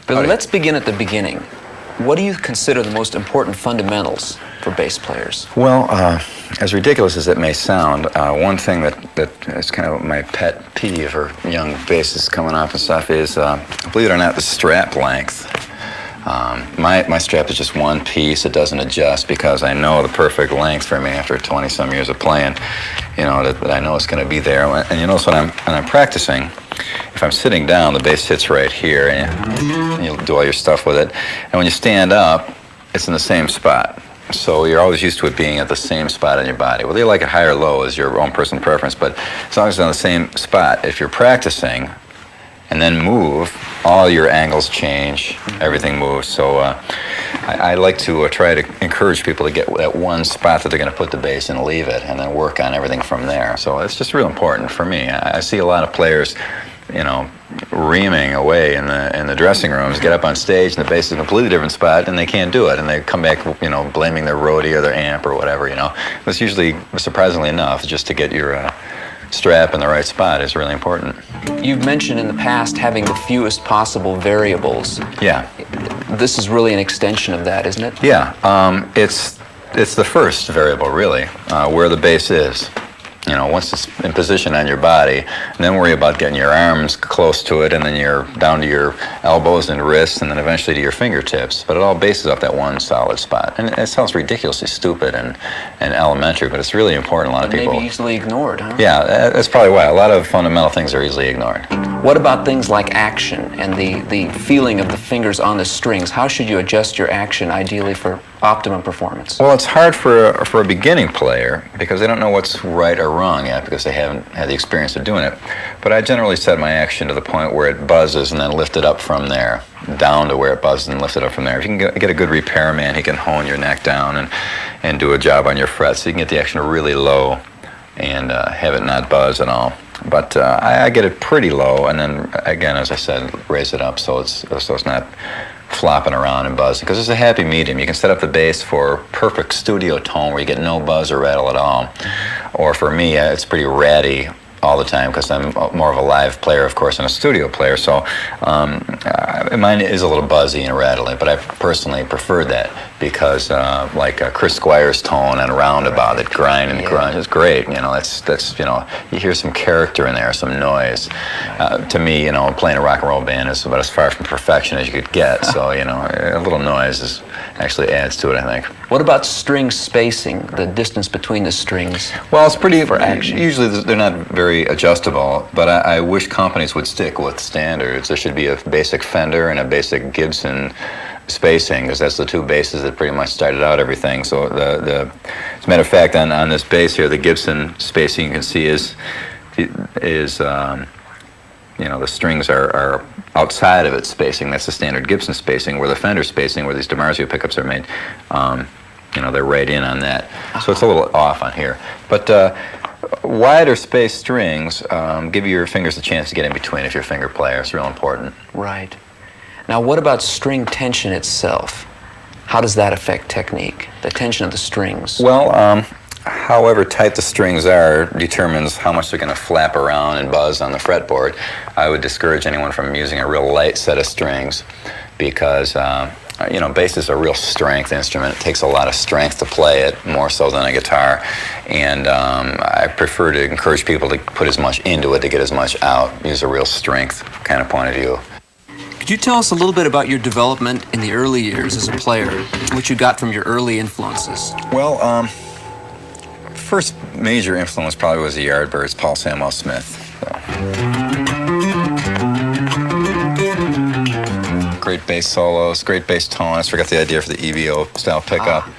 Billy, let's begin at the beginning. What do you consider the most important fundamentals for bass players? Well, as ridiculous as it may sound, one thing that is kind of my pet peeve for young bassists coming off and stuff is, believe it or not, the strap length. My strap is just one piece. It doesn't adjust because I know the perfect length for me after 20-some years of playing, you know, that I know it's going to be there. And you notice when I'm practicing, if I'm sitting down, the bass hits right here, and you do all your stuff with it. And when you stand up, it's in the same spot. So you're always used to it being at the same spot in your body. Whether you like it high or low is your own personal preference, but as long as it's on the same spot, if you're practicing and then move, all your angles change, everything moves. So I like to try to encourage people to get that one spot that they're going to put the bass and leave it, and then work on everything from there. So it's just real important for me. I see a lot of players, you know, reaming away in the dressing rooms, get up on stage, and the bass is in a completely different spot, and they can't do it, and they come back, you know, blaming their roadie or their amp or whatever, you know. It's usually, surprisingly enough, just to get your strap in the right spot is really important. You've mentioned in the past having the fewest possible variables. Yeah. This is really an extension of that, isn't it? Yeah. It's the first variable, really, where the bass is. You know, once it's in position on your body, and then worry about getting your arms close to it, and then you're down to your elbows and wrists, and then eventually to your fingertips. But it all bases off that one solid spot. And it sounds ridiculously stupid and elementary, but it's really important. A lot of people... Maybe easily ignored, huh? Yeah, that's probably why. A lot of fundamental things are easily ignored. What about things like action and the feeling of the fingers on the strings? How should you adjust your action ideally for optimum performance? Well, it's hard for a beginning player because they don't know what's right or wrong yet because they haven't had the experience of doing it. But I generally set my action to the point where it buzzes and then lift it up from there, down to where it buzzes and lift it up from there. If you can get a good repairman, he can hone your neck down and do a job on your frets, so you can get the action really low and have it not buzz at all. But I get it pretty low, and then again, as I said, raise it up so it's not flopping around and buzzing, because it's a happy medium. You can set up the bass for perfect studio tone where you get no buzz or rattle at all. Or for me, it's pretty ratty all the time because I'm more of a live player, of course, than a studio player. So mine is a little buzzy and rattly, but I personally prefer that because like Chris Squire's tone and Roundabout, that grind and grunge is great. You know, that's you know, you hear some character in there, some noise. To me, you know, playing a rock and roll band is about as far from perfection as you could get. So you know, a little noise actually adds to it, I think. What about string spacing, the distance between the strings? Well, it's pretty, for action. Usually they're not very adjustable, but I wish companies would stick with standards. There should be a basic Fender and a basic Gibson spacing, because that's the two basses that pretty much started out everything. So as a matter of fact, on this bass here, the Gibson spacing you can see is you know, the strings are outside of its spacing. That's the standard Gibson spacing, where the Fender spacing, where these DiMarzio pickups are made, you know, they're right in on that. So it's a little off on here. But wider spaced strings give your fingers a chance to get in between if you're a finger player. It's real important. Right. Now, what about string tension itself? How does that affect technique, the tension of the strings? Well, however tight the strings are determines how much they're going to flap around and buzz on the fretboard. I would discourage anyone from using a real light set of strings because, you know, bass is a real strength instrument. It takes a lot of strength to play it, more so than a guitar. And I prefer to encourage people to put as much into it to get as much out, use a real strength kind of point of view. Could you tell us a little bit about your development in the early years as a player, what you got from your early influences? Well, first major influence probably was the Yardbirds, Paul Samuel Smith. So. Great bass solos, great bass tone. I just forgot the idea for the EVO style pickup.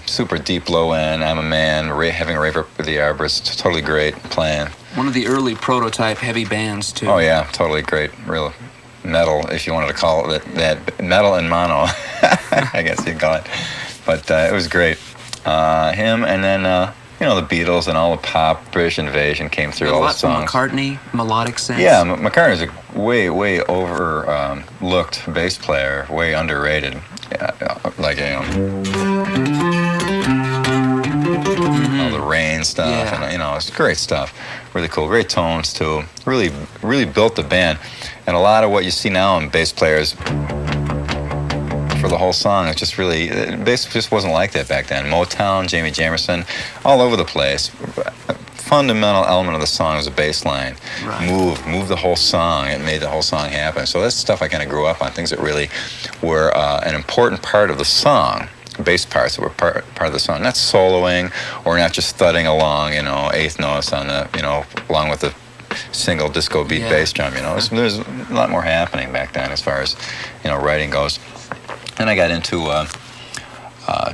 Super deep low end. I'm a man. Having a rave with the Yardbirds, totally great playing. One of the early prototype heavy bands too. Oh yeah, totally great. Real metal, if you wanted to call it that, metal and mono, I guess you'd call it. But it was great. Him, and then you know, the Beatles and all the pop, British Invasion came through all the songs. McCartney, melodic sense. Yeah, McCartney's a way overlooked bass player, way underrated. Like, you know. all the rain stuff, and you know, it's great stuff. Really cool, great tones too. Really built the band, and a lot of what you see now in bass players for the whole song is just really, bass just wasn't like that back then. Motown, Jamie Jamerson, all over the place. Fundamental element of the song was a bass line. Move the whole song. It made the whole song happen. So that's stuff I kind of grew up on, things that really were an important part of the song, bass parts that were part of the song, not soloing or not just thudding along, you know, eighth notes on the, you know, along with the single disco beat bass drum, you know. There's a lot more happening back then as far as, you know, writing goes. And I got into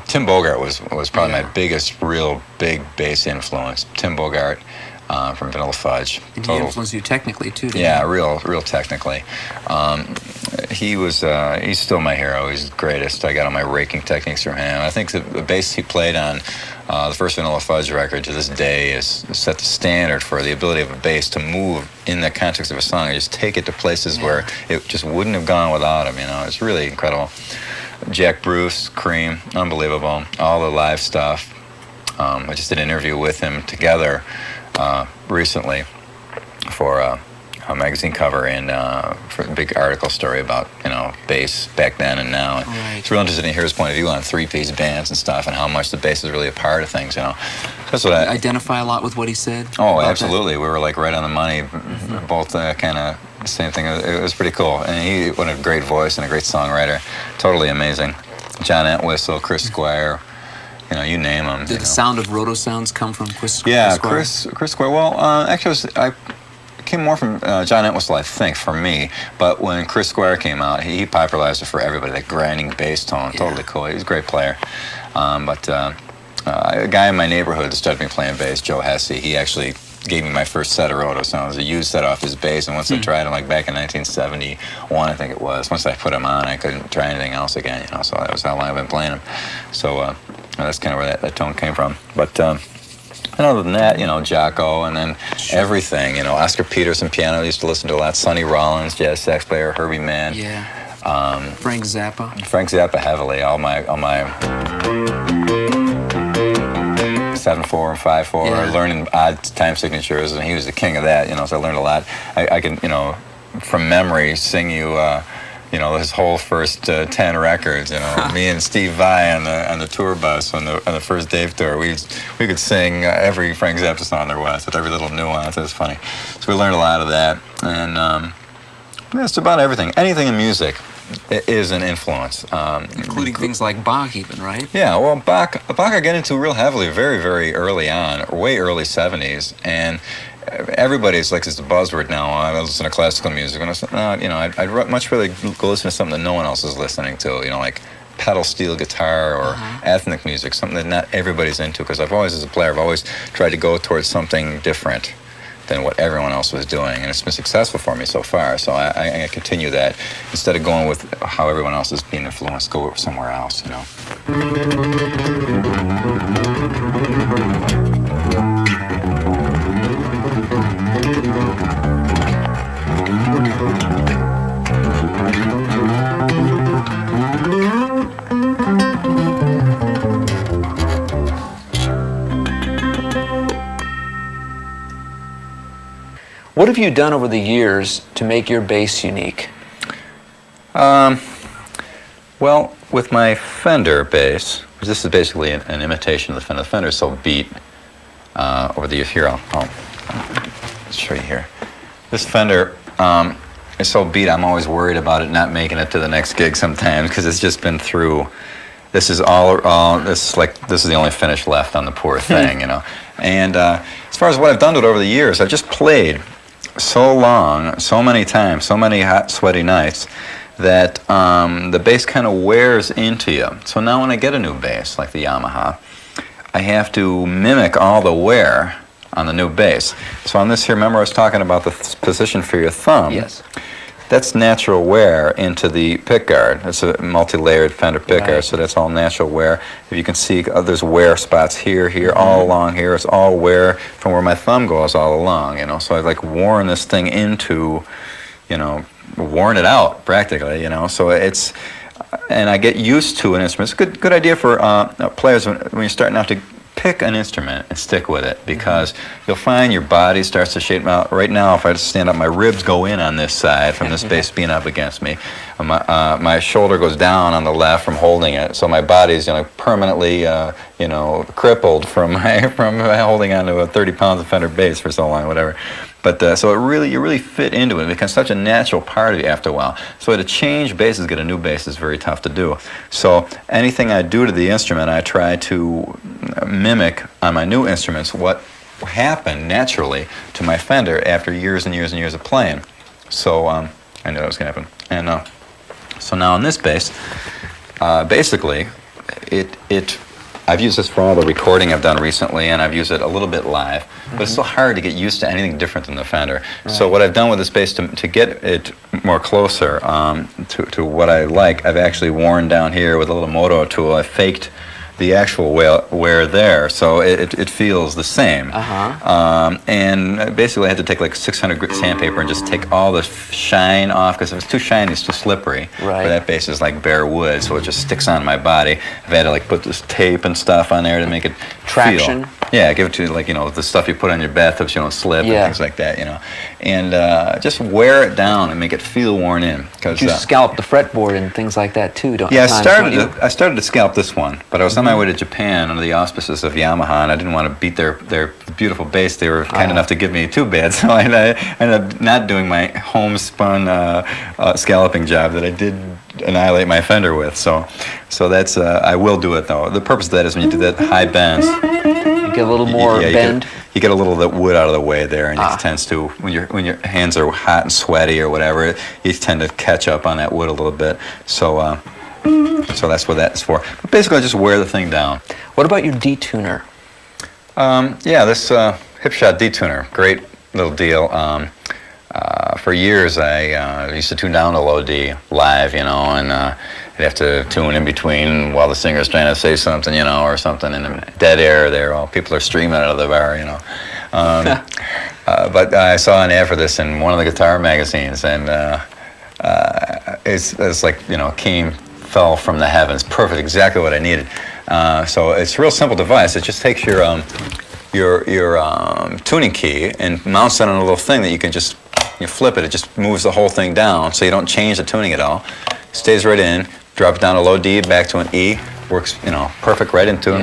Tim Bogart was probably my biggest real big bass influence. Tim Bogart from Vanilla Fudge. And he influenced you technically too, didn't he? Real technically. He's still my hero. He's the greatest. I got all my raking techniques from him. I think the bass he played on the first Vanilla Fudge record to this day is set the standard for the ability of a bass to move in the context of a song and just take it to places where it just wouldn't have gone without him, you know. It's really incredible. Jack Bruce, Cream, unbelievable. All the live stuff. I just did an interview with him together recently for a magazine cover and for a big article story about, you know, bass back then and now. It's real interesting to hear his point of view on three-piece bands and stuff and how much the bass is really a part of things, you know. That's what I identify a lot with what he said. Oh, absolutely. That? We were like right on the money, both kind of same thing. It was pretty cool. And he had a great voice and a great songwriter. Totally amazing. John Entwistle, Chris Squire, you know, you name them. Did the sound of roto sounds come from Chris Squire? Yeah, Chris Squire. Well, actually, I came more from John Entwistle, I think, for me. But when Chris Squire came out, he popularized it for everybody. That grinding bass tone, totally cool. He was a great player. A guy in my neighborhood that started me playing bass, Joe Hesse, he actually gave me my first set of roto sounds, a used set off his bass, and once I tried him, like back in 1971, I think it was, once I put him on, I couldn't try anything else again, you know, so that was how long I've been playing him. So that's kind of where that tone came from. But and other than that, you know, Jocko, and then everything, you know, Oscar Peterson piano, I used to listen to a lot, Sonny Rollins, jazz sax player, Herbie Mann. Frank Zappa. Frank Zappa heavily, all my 7/4 and 5/4, learning odd time signatures, and he was the king of that, you know, so I learned a lot. I can, you know, from memory, sing you, you know, his whole first 10 records, you know, me and Steve Vai on the tour bus on the first Dave tour, we could sing every Frank Zappa song there was, with every little nuance. It was funny. So we learned a lot of that, and that's about everything. Anything in music is an influence. Including things like Bach even, right? Yeah, well, Bach I get into real heavily very, very early on, way early 70s, and everybody's like, it's a buzzword now, I listen to classical music, and I said, no, you know, I'd much rather go listen to something that no one else is listening to, you know, like pedal steel guitar or ethnic music, something that not everybody's into, because I've always, as a player, I've always tried to go towards something different than what everyone else was doing, and it's been successful for me so far, so I continue that. Instead of going with how everyone else is being influenced, go somewhere else, you know. What have you done over the years to make your bass unique? Well, with my Fender bass, this is basically an imitation of the Fender. The Fender is so beat over the years. Here, I'll show you here. This Fender is so beat, I'm always worried about it not making it to the next gig sometimes, because it's just been through. This is this is the only finish left on the poor thing, you know. And as far as what I've done to it over the years, I've just played so long, so many times, so many hot, sweaty nights, that the bass kind of wears into you. So now when I get a new bass, like the Yamaha, I have to mimic all the wear on the new bass. So on this here, remember I was talking about the position for your thumb? Yes. That's natural wear into the pickguard. It's a multi-layered Fender pickguard, so that's all natural wear. If you can see, there's wear spots here, all along here. It's all wear from where my thumb goes all along, you know. So I've like worn this thing into, you know, worn it out practically, you know. So it's, and I get used to an instrument. It's a good idea for players when you're starting out to pick an instrument and stick with it, because you'll find your body starts to shape out. Right now, if I just stand up, my ribs go in on this side from this bass being up against me. My shoulder goes down on the left from holding it, so my body's permanently crippled from holding on to a 30 pounds of Fender bass for so long, whatever. But so you really fit into it. It becomes such a natural part of you after a while. So to change basses, get a new bass is very tough to do. So anything I do to the instrument, I try to mimic on my new instruments what happened naturally to my Fender after years and years and years of playing. So I knew that was going to happen. And so now on this bass, basically, I've used this for all the recording I've done recently, and I've used it a little bit live, but it's so hard to get used to anything different than the Fender. Right. So what I've done with this bass to get it more closer to what I like, I've actually worn down here with a little moto tool. I faked the actual wear there, so it feels the same. And basically I had to take like 600 grit sandpaper and just take all the shine off, because if it's too shiny, it's too slippery. Right. But that bass is like bare wood, so it just sticks on my body. I've had to like put this tape and stuff on there to make it traction. Feel. Yeah, give it to the stuff you put on your bathtub so you don't slip and things like that, And just wear it down and make it feel worn in. You scalp the fretboard and things like that too, don't you? Yeah, I started to scalp this one, but I was on my way to Japan under the auspices of Yamaha, and I didn't want to beat their beautiful bass. They were kind enough to give me too bad, so I ended up not doing my homespun scalloping job that I did annihilate my Fender with. So that's I will do it though. The purpose of that is when you do that high bends, you get a little more bend. You get a little of that wood out of the way there, and it tends to, when your hands are hot and sweaty or whatever, you tend to catch up on that wood a little bit. So that's what that's for. But basically, I just wear the thing down. What about your detuner? This Hipshot detuner, great little deal. For years, I used to tune down to low D live, and I'd have to tune in between while the singer's trying to say something, or something, and dead air there while people are streaming out of the bar, But I saw an ad for this in one of the guitar magazines, and it's like, fell from the heavens. Perfect, exactly what I needed. So it's a real simple device. It just takes your tuning key and mounts it on a little thing that you can just flip it. It just moves the whole thing down, so you don't change the tuning at all. Stays right in. Drop it down to low D, back to an E. Works, perfect right into it.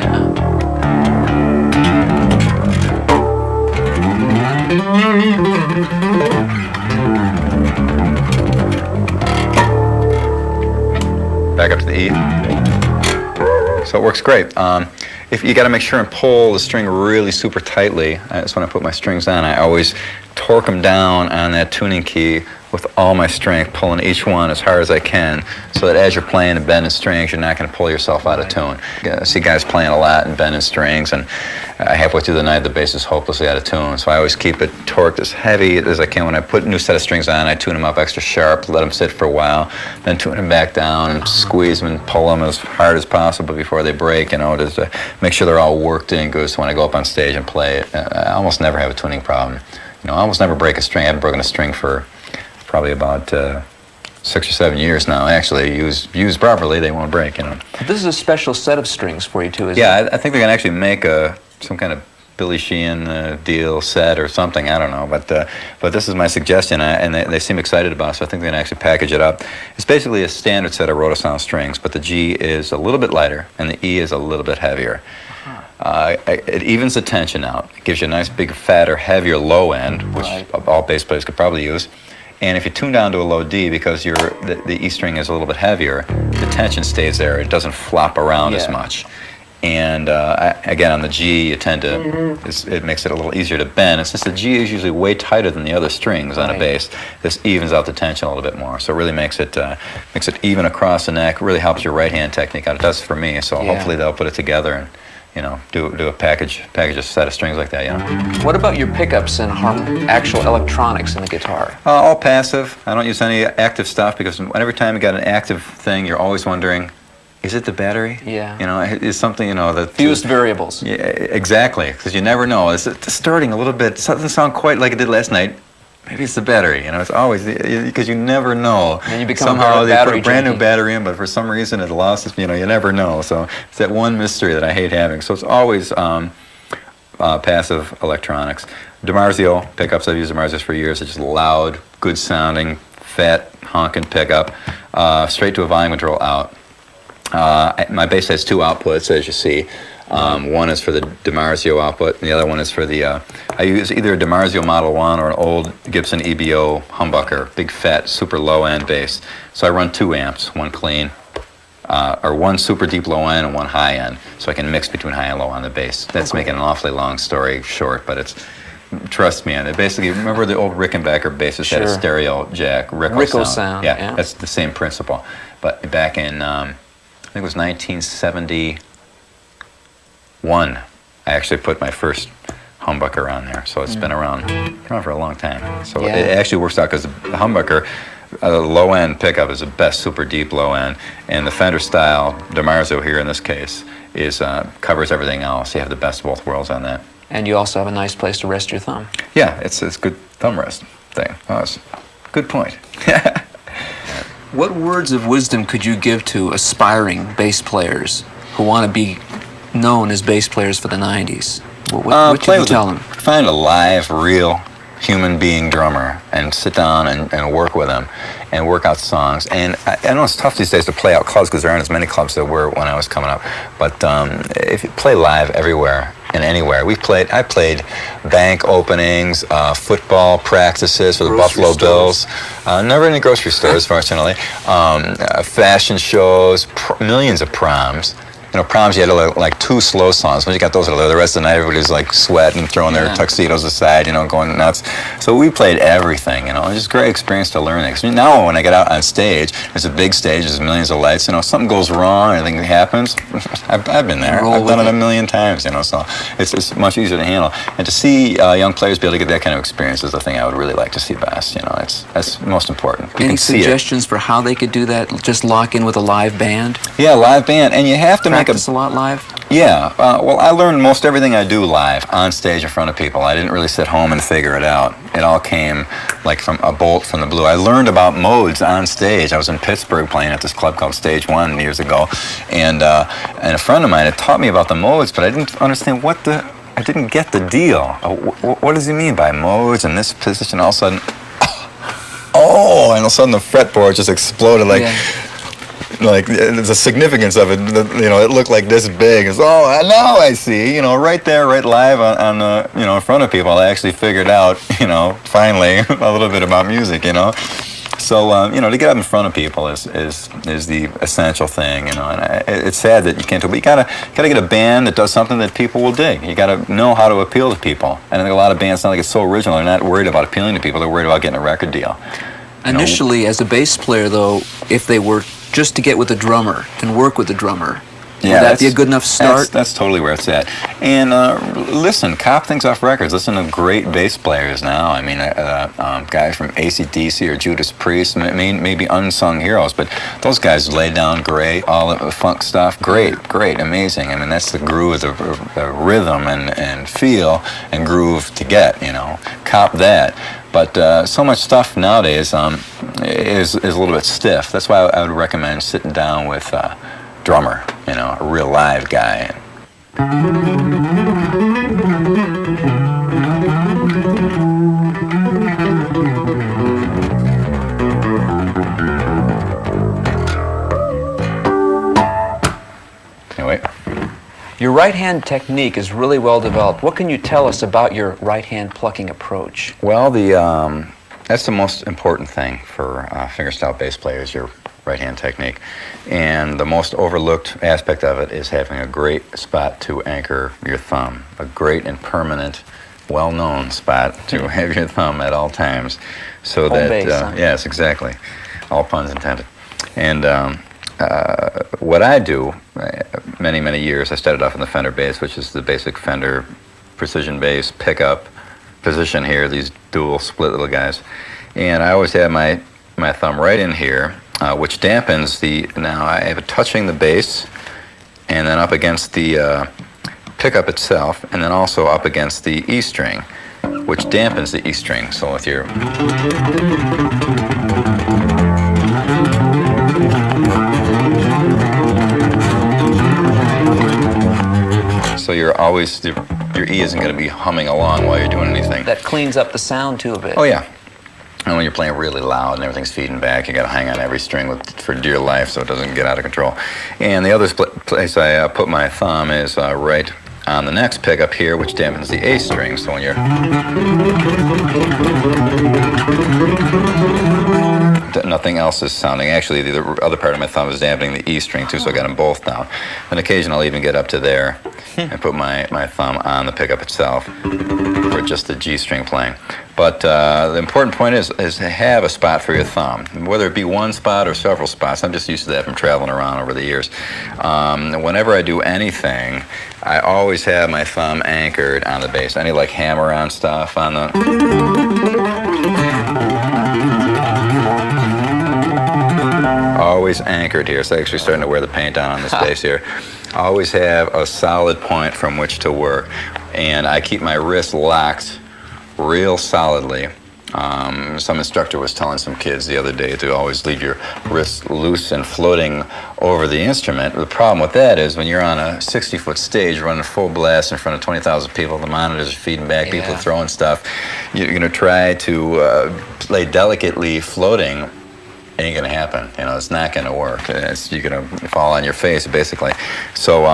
Back up to the E. So it works great. If you got to make sure and pull the string really super tightly. That's when I put my strings on. I always torque them down on that tuning key with all my strength, pulling each one as hard as I can, so that as you're playing and bending strings, you're not going to pull yourself out of tune. I see guys playing a lot and bending strings, and halfway through the night, the bass is hopelessly out of tune. So I always keep it torqued as heavy as I can. When I put a new set of strings on, I tune them up extra sharp, let them sit for a while, then tune them back down and squeeze them and pull them as hard as possible before they break, just to make sure they're all worked in good, so when I go up on stage and play, I almost never have a tuning problem. I almost never break a string. I haven't broken a string for probably about 6 or 7 years now. Actually, used properly, they won't break. This is a special set of strings for you too, isn't it? Yeah, I think they're gonna actually make some kind of Billy Sheehan deal set or something. I don't know, but this is my suggestion, and they seem excited about it. So I think they're gonna actually package it up. It's basically a standard set of rotosound strings, but the G is a little bit lighter and the E is a little bit heavier. It evens the tension out. It gives you a nice big, fatter, heavier low end, which all bass players could probably use. And if you tune down to a low D, because the E string is a little bit heavier, the tension stays there. It doesn't flop around as much. And again, on the G, you tend to, it makes it a little easier to bend. And since the G is usually way tighter than the other strings on a bass, this evens out the tension a little bit more. So it really makes it even across the neck. Really helps your right hand technique out. It does for me. So hopefully they'll put it together and do a package a set of strings like that. What about your pickups and actual electronics in the guitar? All passive. I don't use any active stuff, because every time you got an active thing, you're always wondering, is it the battery? Yeah. Is something, that... Fused variables. Yeah, exactly, because you never know. It's distorting a little bit. It doesn't sound quite like it did last night. maybe it's the battery. You know, it's always because you never know. And you become somehow a they put battery a brand new junkie. battery in, but for some reason it lost. You know, you never know. So it's that one mystery that I hate having. So it's always passive electronics. DiMarzio pickups. I've used DiMarzios for years. It's just loud, good sounding, fat honking pickup, straight to a volume control out. My bass has two outputs, as you see. One is for the DiMarzio output, and the other one is for the, I use either a DiMarzio Model 1 or an old Gibson EBO humbucker, big fat, super low-end bass. So I run 2 amps, one clean, or one super deep low-end and one high-end, so I can mix between high and low on the bass. That's making an awfully long story short, but it's, trust me, and it basically, remember the old Rickenbacker basses had a stereo jack, Ricco sound. Yeah, that's the same principle. But back in, I think it was 1971, I actually put my first humbucker on there. So it's been around for a long time. So it actually works out because the humbucker, low-end pickup is the best super deep low-end, and the Fender style, DiMarzio here in this case, is covers everything else. You have the best of both worlds on that. And you also have a nice place to rest your thumb. Yeah, it's good thumb rest thing. Oh, it's good point. What words of wisdom could you give to aspiring bass players who want to be known as bass players for the 90s? What should you tell them? Find a live, real human being drummer and sit down and work with them and work out songs. And I know it's tough these days to play out clubs because there aren't as many clubs there were when I was coming up. But if you play live everywhere and anywhere, I played bank openings, football practices for the Buffalo Bills. Never any grocery stores, fortunately. Fashion shows, millions of proms. You know, proms, you had like 2 slow songs. Once you got those out of there, the rest of the night everybody's like sweating, throwing their tuxedos aside, you know, going nuts. So we played everything, you know. It was just a great experience to learn it. Now when I get out on stage, there's a big stage, there's millions of lights, you know, if something goes wrong, anything happens, I've been there. I've done it a million times, you know, so it's much easier to handle. And to see young players be able to get that kind of experience is the thing I would really like to see best, you know. That's most important. Any suggestions for how they could do that? Just lock in with a live band? Yeah, live band. And you have to practice a lot live? Yeah. Well, I learned most everything I do live, on stage in front of people. I didn't really sit home and figure it out. It all came like from a bolt from the blue. I learned about modes on stage. I was in Pittsburgh playing at this club called Stage 1 years ago, and a friend of mine had taught me about the modes, but I didn't understand I didn't get the deal. What does he mean by modes and this position? All of a sudden, and all of a sudden the fretboard just exploded like... Yeah. Like the significance of it, you know, it looked like this big. It's now I see, you know, right there, right live on you know, in front of people. I actually figured out, you know, finally a little bit about music, you know. So you know, to get up in front of people is the essential thing, you know. And it's sad that you can't do, but you gotta get a band that does something that people will dig. You gotta know how to appeal to people. And I think a lot of bands sound like it's so original. They're not worried about appealing to people. They're worried about getting a record deal. Initially, as a bass player, though, if they were just to get with the drummer and work with the drummer, would that be a good enough start? That's totally where it's at. And listen, cop things off records. Listen to great bass players now. I mean, guys from AC/DC or Judas Priest, maybe unsung heroes, but those guys laid down great, all the funk stuff, great, amazing. I mean, that's the groove, the rhythm and feel and groove to get, you know. Cop that. But so much stuff nowadays is a little bit stiff. That's why I would recommend sitting down with a drummer, you know, a real live guy. Anyway. Your right-hand technique is really well developed. What can you tell us about your right-hand plucking approach? Well, that's the most important thing for fingerstyle bass players, your right-hand technique. And the most overlooked aspect of it is having a great spot to anchor your thumb, a great and permanent, well-known spot to have your thumb at all times. So that, yes, exactly. All puns intended. And what I do, many years, I started off in the Fender bass, which is the basic Fender precision bass pickup position here, these dual split little guys. And I always have my thumb right in here, which dampens now I have it touching the bass and then up against the pickup itself, and then also up against the E string. which dampens the E string. So with your you're always, your E isn't going to be humming along while you're doing anything. That cleans up the sound too a bit. Oh yeah. And when you're playing really loud and everything's feeding back, you got to hang on every string for dear life so it doesn't get out of control. And the other place I put my thumb is right on the next pickup here, which dampens the A string. So when you're nothing else is sounding. Actually, the other part of my thumb is dampening the E string too, so I got them both down. On occasion, I'll even get up to there and put my thumb on the pickup itself for just the G string playing. But the important point is to have a spot for your thumb, whether it be one spot or several spots. I'm just used to that from traveling around over the years. Whenever I do anything, I always have my thumb anchored on the bass. Any like hammer-on stuff on the... Always anchored here. It's actually starting to wear the paint down on this bass here. Always have a solid point from which to work. And I keep my wrist locked real solidly. Some instructor was telling some kids the other day to always leave your wrists loose and floating over the instrument. The problem with that is when you're on a 60-foot stage running full blast in front of 20,000 people, the monitors are feeding back, people are throwing stuff. You're going to try to play delicately floating. Ain't going to happen. You know, it's not going to work. You're going to fall on your face, basically. So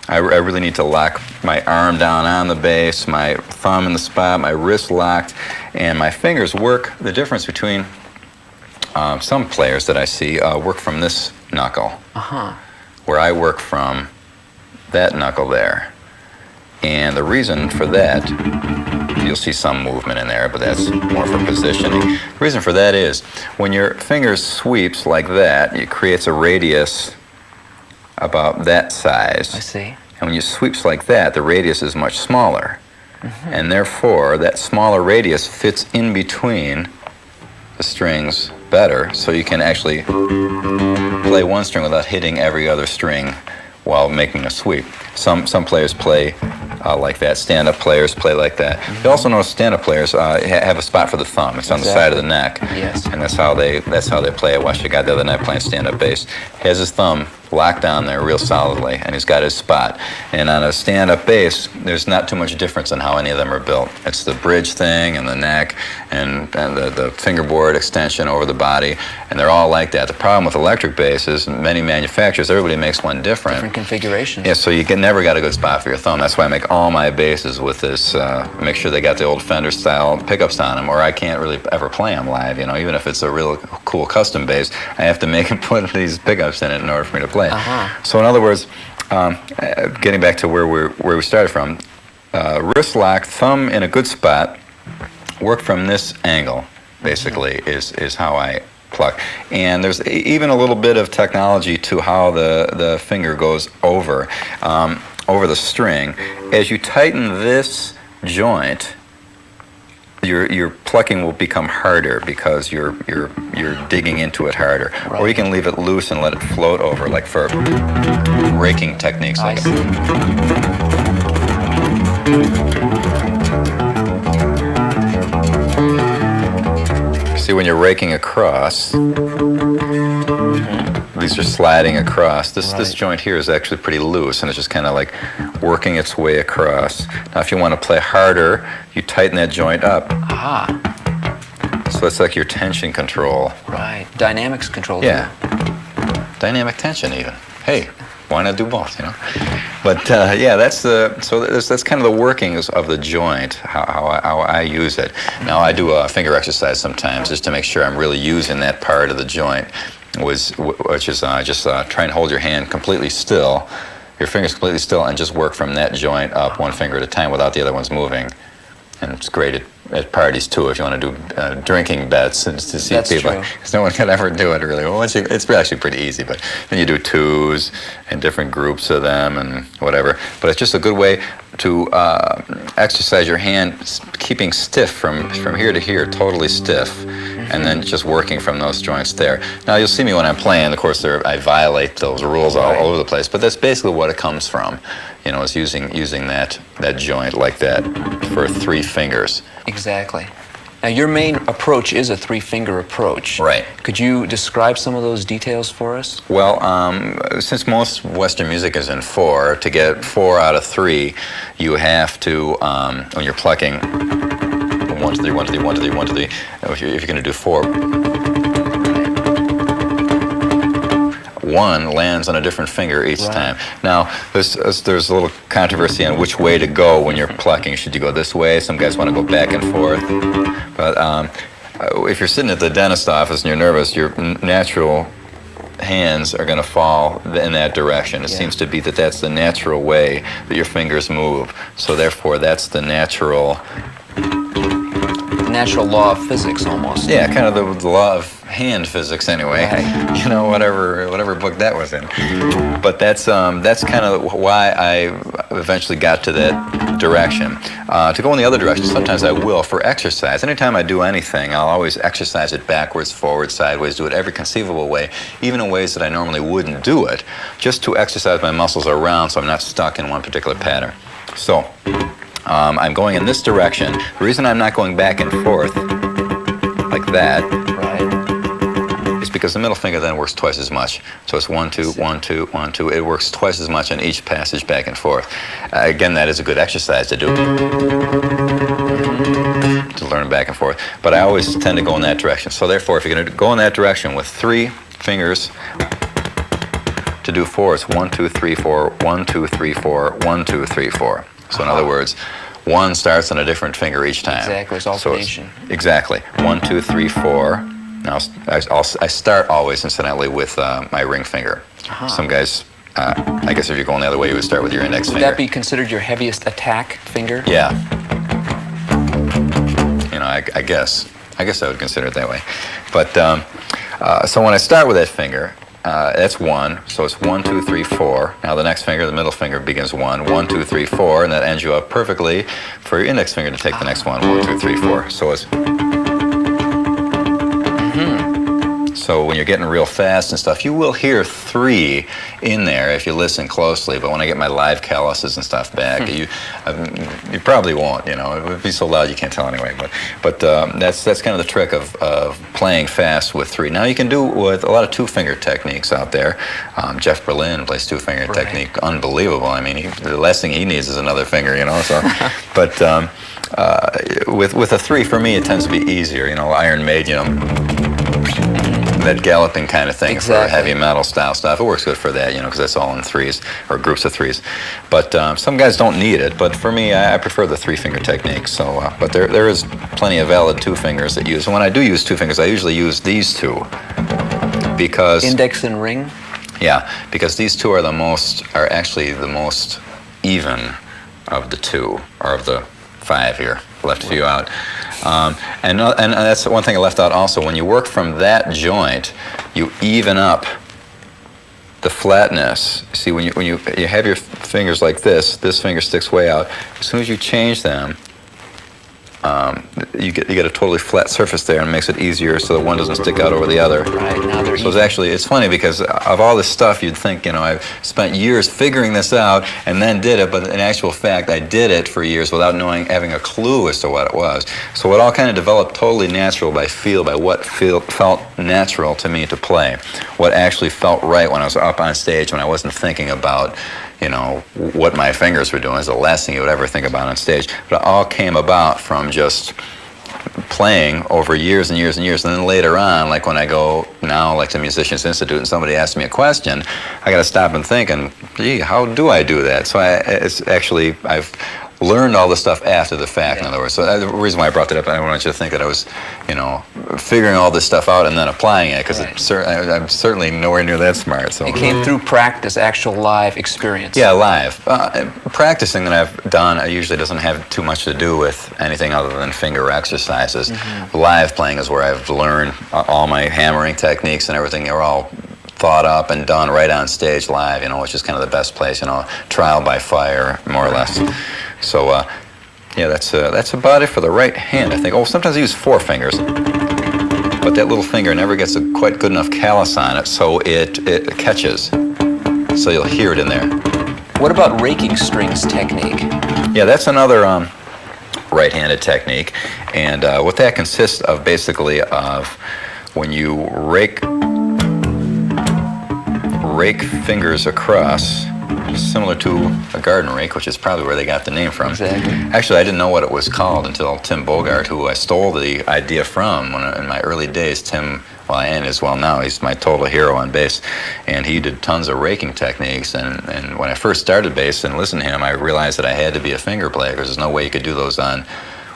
I really need to lock my arm down on the bass, my thumb in the spot, my wrist locked, and my fingers work. The difference between some players that I see work from this knuckle, where I work from that knuckle there. And the reason for that, you'll see some movement in there, but that's more for positioning. The reason for that is when your fingers sweeps like that, it creates a radius about that size. I see. And when you sweeps like that, the radius is much smaller. And therefore, that smaller radius fits in between the strings better, so you can actually play one string without hitting every other string while making a sweep. Some players play like that. Stand-up players play like that. You also notice stand-up players have a spot for the thumb. It's on the side of the neck. Yes. And that's how they play. I watched a guy the other night playing stand-up bass. He has his thumb locked down there real solidly, and he's got his spot. And on a stand-up bass, there's not too much difference in how any of them are built. It's the bridge thing and the neck and the fingerboard extension over the body, and they're all like that. The problem with electric bass is many manufacturers, everybody makes one different. Different configurations. Yeah, so you never got a good spot for your thumb. That's why I make all my basses with this, make sure they got the old Fender-style pickups on them, or I can't really ever play them live, you know, even if it's a real cool custom bass, I have to make and put these pickups in it in order for me to play. So in other words, getting back to where we started from, wrist lock, thumb in a good spot, work from this angle, basically, is how I pluck. And there's even a little bit of technology to how the finger goes over the string. As you tighten this joint, your plucking will become harder because you're digging into it harder. Right. Or you can leave it loose and let it float over, like for raking techniques. Like See, when you're raking across, these are sliding across. This joint here is actually pretty loose, and it's just kind of like working its way across. Now, if you want to play harder, you tighten that joint up. So it's like your tension control. Right. Dynamics control. Yeah. Dynamic tension, even. Hey, why not do both? You know. But yeah, that's kind of the workings of the joint, how I use it. Now, I do a finger exercise sometimes just to make sure I'm really using that part of the joint. Which is just try and hold your hand completely still, your fingers completely still, and just work from that joint up one finger at a time without the other ones moving. And it's great at parties too if you want to do drinking bets and to see That's people. Because no one can ever do it really. Well, it's actually pretty easy, but then you do twos and different groups of them and whatever. But it's just a good way to exercise your hand, keeping stiff from here to here, totally stiff, and then just working from those joints there. Now you'll see me when I'm playing, of course I violate those rules all over the place, but that's basically what it comes from, you know, is using that joint like that for 3 fingers. Exactly. Now your main approach is a 3-finger approach. Right. Could you describe some of those details for us? Well, since most Western music is in 4, to get 4 out of 3, you have to, when you're plucking 1, 2, 3, 1, 2, 3, 1, 2, 3, 1, 2, 3, if you're going to do 4, 1 lands on a different finger each time. Now, there's a little controversy on which way to go when you're plucking. Should you go this way? Some guys want to go back and forth. But if you're sitting at the dentist office and you're nervous, your natural hands are going to fall in that direction. It seems to be that that's the natural way that your fingers move. So therefore, that's the natural law of physics, almost. Yeah, kind of the law of hand physics, anyway. Right. You know, whatever book that was in. But that's kind of why I eventually got to that direction. To go in the other direction, sometimes I will for exercise. Anytime I do anything, I'll always exercise it backwards, forwards, sideways, do it every conceivable way, even in ways that I normally wouldn't do it, just to exercise my muscles around so I'm not stuck in one particular pattern. So, I'm going in this direction. The reason I'm not going back and forth like that is because the middle finger then works twice as much. So it's 1, 2, 1, 2, 1, 2. It works twice as much in each passage back and forth. Again, that is a good exercise to do, to learn back and forth. But I always tend to go in that direction. So therefore, if you're going to go in that direction with 3 fingers, to do 4, it's 1, 2, 3, 4, 1, 2, 3, 4, 1, 2, 3, 4. So in other words, 1 starts on a different finger each time. Exactly, it's alternation. So exactly. 1, 2, 3, 4. Now I start always, incidentally, with my ring finger. Some guys, I guess if you're going the other way, you would start with your index finger. Would that be considered your heaviest attack finger? Yeah. You know, I guess I would consider it that way. But so when I start with that finger, that's 1, so it's 1, 2, 3, 4. Now the next finger, the middle finger, begins 1, 1, 2, 3, 4, and that ends you up perfectly for your index finger to take the next one, 1, 2, 3, 4. So it's... So when you're getting real fast and stuff, you will hear 3 in there if you listen closely. But when I get my live calluses and stuff back, you probably won't. You know, it would be so loud you can't tell anyway. But that's kind of the trick of playing fast with 3. Now you can do with a lot of 2-finger techniques out there. Jeff Berlin plays 2-finger technique, unbelievable. I mean, the last thing he needs is another finger. You know, so but with a 3, for me, it tends to be easier. You know, Iron Maiden, that galloping kind of thing for heavy metal style stuff. It works good for that, you know, because that's all in 3s or groups of 3s. But some guys don't need it. But for me, I prefer the 3-finger technique. So, but there is plenty of valid 2 fingers that use. And when I do use 2 fingers, I usually use these 2 because index and ring. Yeah, because these 2 are actually the most even of the 2, or of the 5 here. Left a few out. And that's one thing I left out also. When you work from that joint, you even up the flatness. See, when you have your fingers like this finger sticks way out. As soon as you change them, you get a totally flat surface there, and it makes it easier so that one doesn't stick out over the other. Right, now they're so it's funny because of all this stuff, you'd think, you know, I've spent years figuring this out and then did it, but in actual fact, I did it for years without having a clue as to what it was. So it all kind of developed totally natural by what felt natural to me to play, what actually felt right when I was up on stage, when I wasn't thinking about, you know, what my fingers were doing. Is the last thing you would ever think about on stage. But it all came about from just playing over years and years and years. And then later on, like when I go now, like to Musicians Institute, and somebody asks me a question, I got to stop and think, and gee, how do I do that? So I've learned all the stuff after the fact, in other words. So the reason why I brought that up, I don't want you to think that I was, you know, figuring all this stuff out and then applying it, because I'm certainly nowhere near that smart. So it came through practice, actual live experience. Yeah, live. Practicing that I've done usually doesn't have too much to do with anything other than finger exercises. Live playing is where I've learned all my hammering techniques and everything. They're all thought up and done right on stage live, you know, which is kind of the best place, you know, trial by fire, more or less. So, yeah, that's about it for the right hand, I think. Oh, sometimes I use 4 fingers. but that little finger never gets a quite good enough callus on it, so it catches. So you'll hear it in there. What about raking strings technique? Yeah, that's another right-handed technique, and what that consists of basically of when you rake fingers across, similar to a garden rake, which is probably where they got the name from. Exactly. Actually, I didn't know what it was called until Tim Bogart, who I stole the idea from in my early days. Tim, well, and as well now, he's my total hero on bass, and he did tons of raking techniques. And when I first started bass and listened to him, I realized that I had to be a finger player because there's no way you could do those on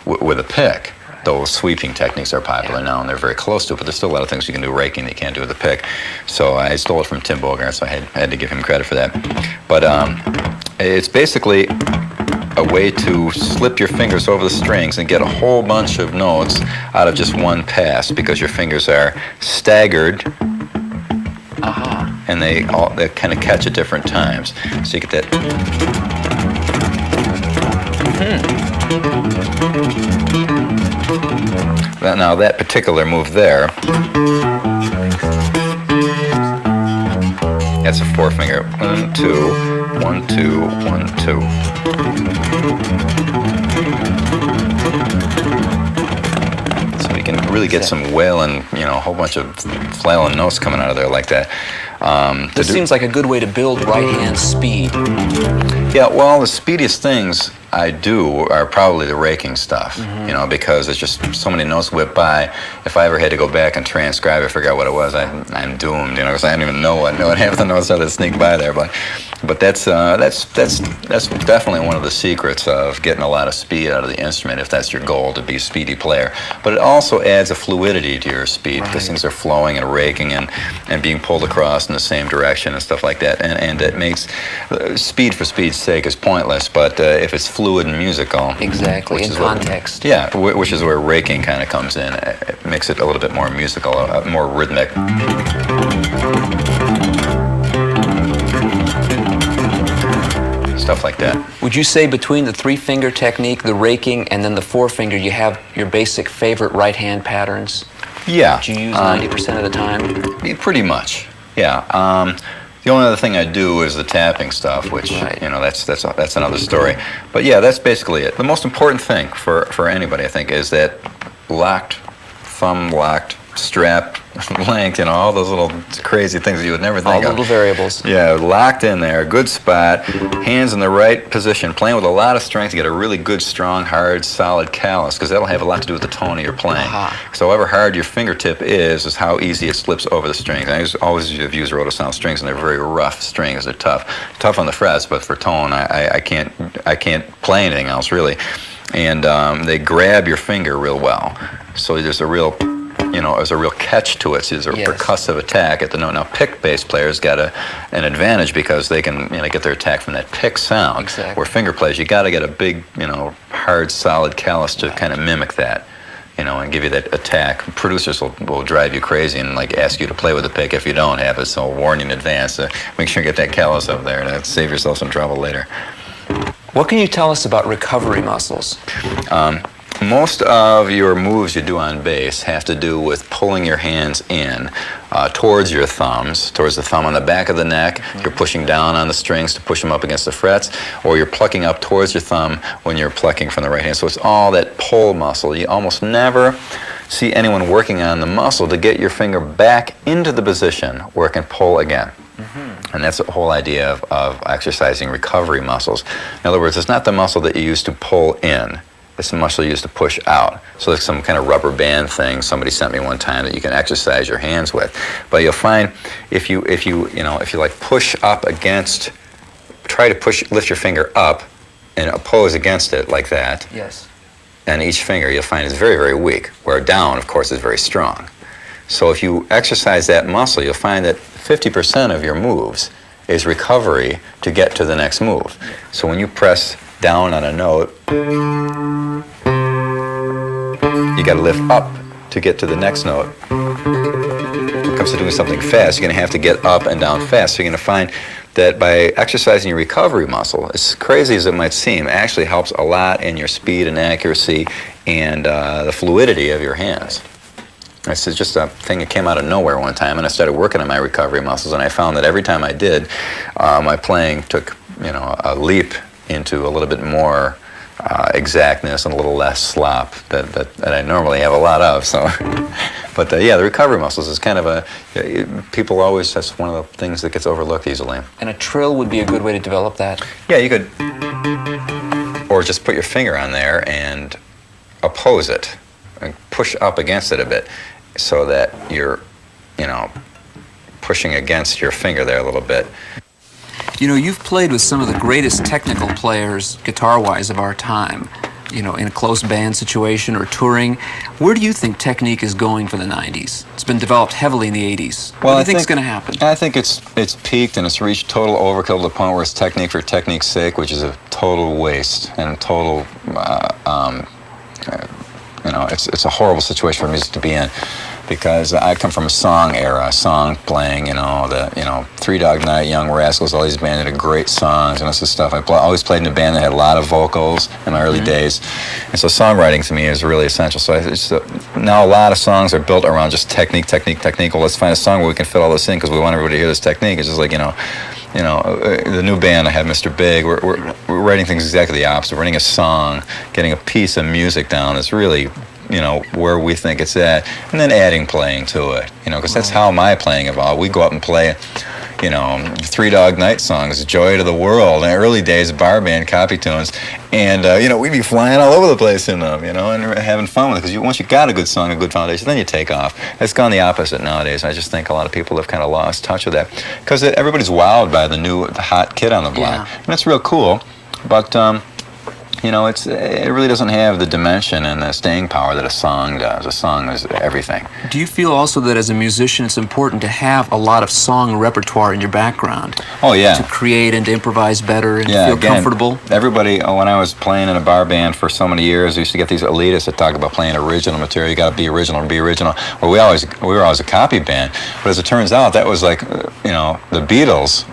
with a pick. Those sweeping techniques are popular now, and they're very close to it, but there's still a lot of things you can do raking that you can't do with a pick. So I stole it from Tim Bogart, so I had to give him credit for that. But it's basically a way to slip your fingers over the strings and get a whole bunch of notes out of just one pass, because your fingers are staggered, and they kind of catch at different times. So you get that. Now that particular move there, that's a four finger. 1, 2, 1, 2, 1, 2. So you can really get some wailing, a whole bunch of flailing notes coming out of there like that. This seems like a good way to build right-hand speed. Yeah, well, the speediest things I do are probably the raking stuff, because there's just so many notes whip by. If I ever had to go back and transcribe or figure out what it was, I'm doomed, because I don't even know what half the notes are that sneak by there. But that's definitely one of the secrets of getting a lot of speed out of the instrument, if that's your goal, to be a speedy player. But it also adds a fluidity to your speed, because things are flowing and raking and being pulled across in the same direction and stuff like that. And it makes speed for speed's sake is pointless, but if it's fluid and musical. Exactly, in context. Which is where raking kind of comes in. It makes it a little bit more musical, more rhythmic. Stuff like that. Would you say between the three-finger technique, the raking, and then the four-finger, you have your basic favorite right-hand patterns? Yeah. That you use 90% of the time? Pretty much, yeah. The only other thing I do is the tapping stuff, which, that's another story. But yeah, that's basically it. The most important thing for anybody, I think, is that thumb locked, strap length, all those little crazy things that you would never think of. All the little variables. Yeah, locked in there, good spot, hands in the right position, playing with a lot of strength to get a really good, strong, hard, solid callus, because that'll have a lot to do with the tone of your playing. So however hard your fingertip is how easy it slips over the strings. I always have used rotosound strings, and they're very rough strings. They're tough on the frets, but for tone, I can't play anything else really. And they grab your finger real well. So there's a real catch to it. So there's a percussive attack at the note. Now, pick bass players got an advantage because they can get their attack from that pick sound. Exactly. Where finger players, you got to get a big, hard, solid callus to kind of mimic that, and give you that attack. Producers will drive you crazy and ask you to play with the pick if you don't have it. So I'll warn you in advance. Make sure you get that callus up there to save yourself some trouble later. What can you tell us about recovery muscles? Most of your moves you do on bass have to do with pulling your hands in towards your thumbs, towards the thumb on the back of the neck. You're pushing down on the strings to push them up against the frets, or you're plucking up towards your thumb when you're plucking from the right hand. So it's all that pull muscle. You almost never see anyone working on the muscle to get your finger back into the position where it can pull again. And that's the whole idea of exercising recovery muscles. In other words, it's not the muscle that you use to pull in. It's the muscle you use to push out. So there's some kind of rubber band thing somebody sent me one time that you can exercise your hands with. But you'll find if you push up against, try to lift your finger up and oppose against it like that. Yes. And each finger you'll find is very, very weak, where down, of course, is very strong. So if you exercise that muscle, you'll find that 50% of your moves is recovery to get to the next move. So when you press down on a note, you got to lift up to get to the next note. When it comes to doing something fast, you're going to have to get up and down fast. So you're going to find that by exercising your recovery muscle, as crazy as it might seem, actually helps a lot in your speed and accuracy and the fluidity of your hands. It's just a thing that came out of nowhere one time, and I started working on my recovery muscles, and I found that every time I did, my playing took, a leap into a little bit more exactness and a little less slop that I normally have a lot of. So, but the recovery muscles is kind of people always, that's one of the things that gets overlooked easily. And a trill would be a good way to develop that? Yeah, you could, or just put your finger on there and oppose it, and push up against it a bit, so that you're, pushing against your finger there a little bit. You've played with some of the greatest technical players, guitar-wise, of our time, in a close band situation or touring. Where do you think technique is going for the 90s? It's been developed heavily in the 80s. What do you think is going to happen? I think it's peaked and it's reached total overkill to the point where it's technique for technique's sake, which is a total waste and total, it's a horrible situation for music to be in. Because I come from a song era, song playing, Three Dog Night, Young Rascals, all these bands that had great songs and this stuff. I always played in a band that had a lot of vocals in my early days. And so songwriting to me is really essential. So now a lot of songs are built around just technique. Well, let's find a song where we can fit all this in because we want everybody to hear this technique. It's just like, the new band I have, Mr. Big, we're writing things exactly the opposite. We're writing a song, getting a piece of music down is really, where we think it's at, and then adding playing to it, because that's how my playing evolved. We go up and play, Three Dog Night songs, Joy to the World, in the early days of bar band copy tunes, and, we'd be flying all over the place in them, and having fun with it, because once you got a good song, a good foundation, then you take off. It's gone the opposite nowadays. I just think a lot of people have kind of lost touch with that, because everybody's wowed by the hot kid on the block, and that's real cool, but, it really doesn't have the dimension and the staying power that a song does. A song is everything. Do you feel also that as a musician it's important to have a lot of song repertoire in your background? Oh, yeah. To create and to improvise better and feel comfortable? Everybody, when I was playing in a bar band for so many years, we used to get these elitists that talk about playing original material. You got to be original. Well, we were always a copy band. But as it turns out, that was like, the Beatles.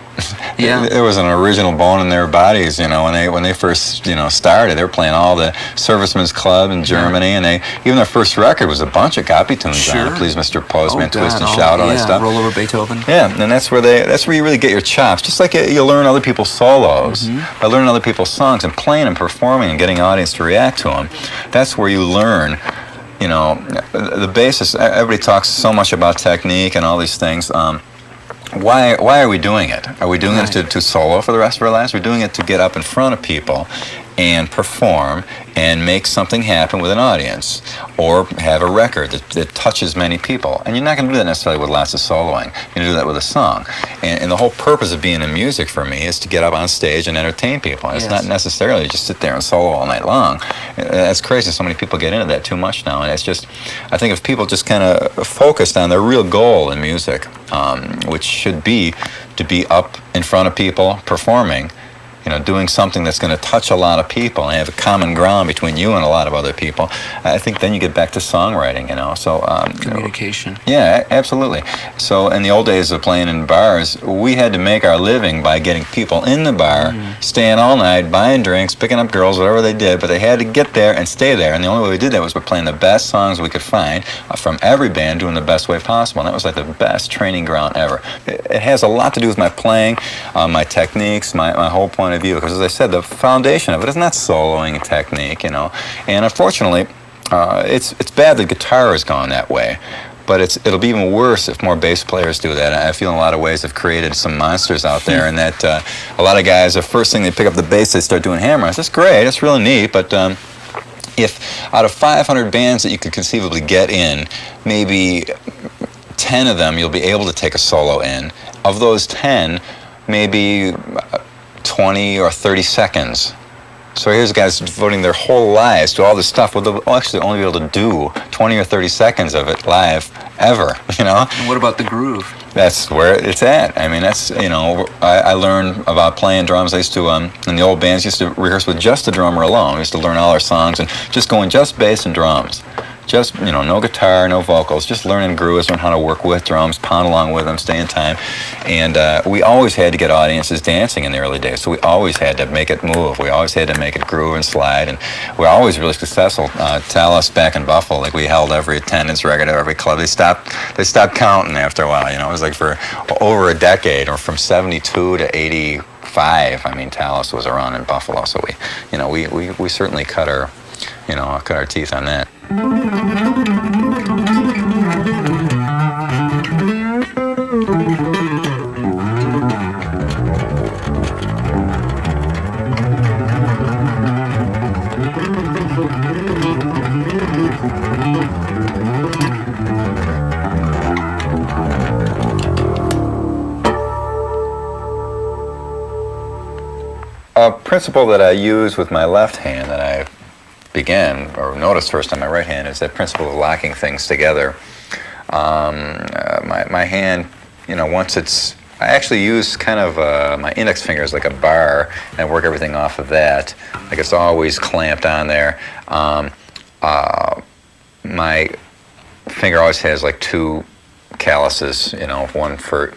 Yeah. There was an original bone in their bodies, when they first, started. They were playing all the Servicemen's Club in Germany, and even their first record was a bunch of copy tunes on it. Please, Mr. Postman, Twist and Shout, all that stuff. Roll Over Beethoven. Yeah, and that's where you really get your chops. Just like you learn other people's solos, by learning other people's songs and playing and performing and getting an audience to react to them. That's where you learn. The basis. Everybody talks so much about technique and all these things. Why are we doing it? Are we doing it to solo for the rest of our lives? We're doing it to get up in front of people and perform and make something happen with an audience, or have a record that touches many people. And you're not going to do that necessarily with lots of soloing. You're going to do that with a song. And the whole purpose of being in music for me is to get up on stage and entertain people. It's not necessarily just sit there and solo all night long. That's crazy. So many people get into that too much now. And it's just, I think if people just kind of focused on their real goal in music, which should be to be up in front of people performing, doing something that's going to touch a lot of people and have a common ground between you and a lot of other people, I think then you get back to songwriting, So communication. Yeah, absolutely. So in the old days of playing in bars, we had to make our living by getting people in the bar, staying all night, buying drinks, picking up girls, whatever they did, but they had to get there and stay there. And the only way we did that was by playing the best songs we could find from every band, doing the best way possible. And that was like the best training ground ever. It has a lot to do with my playing, my techniques, my whole point of view, because as I said, the foundation of it is not soloing technique, And unfortunately, it's bad that guitar has gone that way, but it'll be even worse if more bass players do that. I feel in a lot of ways have created some monsters out there, and that a lot of guys, the first thing they pick up the bass, they start doing hammer-ons. That's great, that's really neat, but if out of 500 bands that you could conceivably get in, maybe 10 of them you'll be able to take a solo in. Of those 10, maybe 20 or 30 seconds. So here's guys devoting their whole lives to all this stuff. Well, they'll actually only be able to do 20 or 30 seconds of it live, ever, And what about the groove? That's where it's at. I mean, that's, I learned about playing drums. I used to, in the old bands, used to rehearse with just the drummer alone. We used to learn all our songs and just going just bass and drums. Just, no guitar, no vocals, just learning grooves, learn how to work with drums, pound along with them, stay in time. And we always had to get audiences dancing in the early days, so we always had to make it move. We always had to make it groove and slide, and we were always really successful. Talas back in Buffalo, like we held every attendance record at every club. They stopped counting after a while, it was like for over a decade, or from 72 to 85. I mean, Talas was around in Buffalo, so we certainly cut our teeth on that. A principle that I use with my left hand that I began or noticed first on my right hand is that principle of locking things together. My hand, once it's, I actually use kind of my index finger as like a bar and work everything off of that. Like it's always clamped on there. My finger always has like two calluses, one for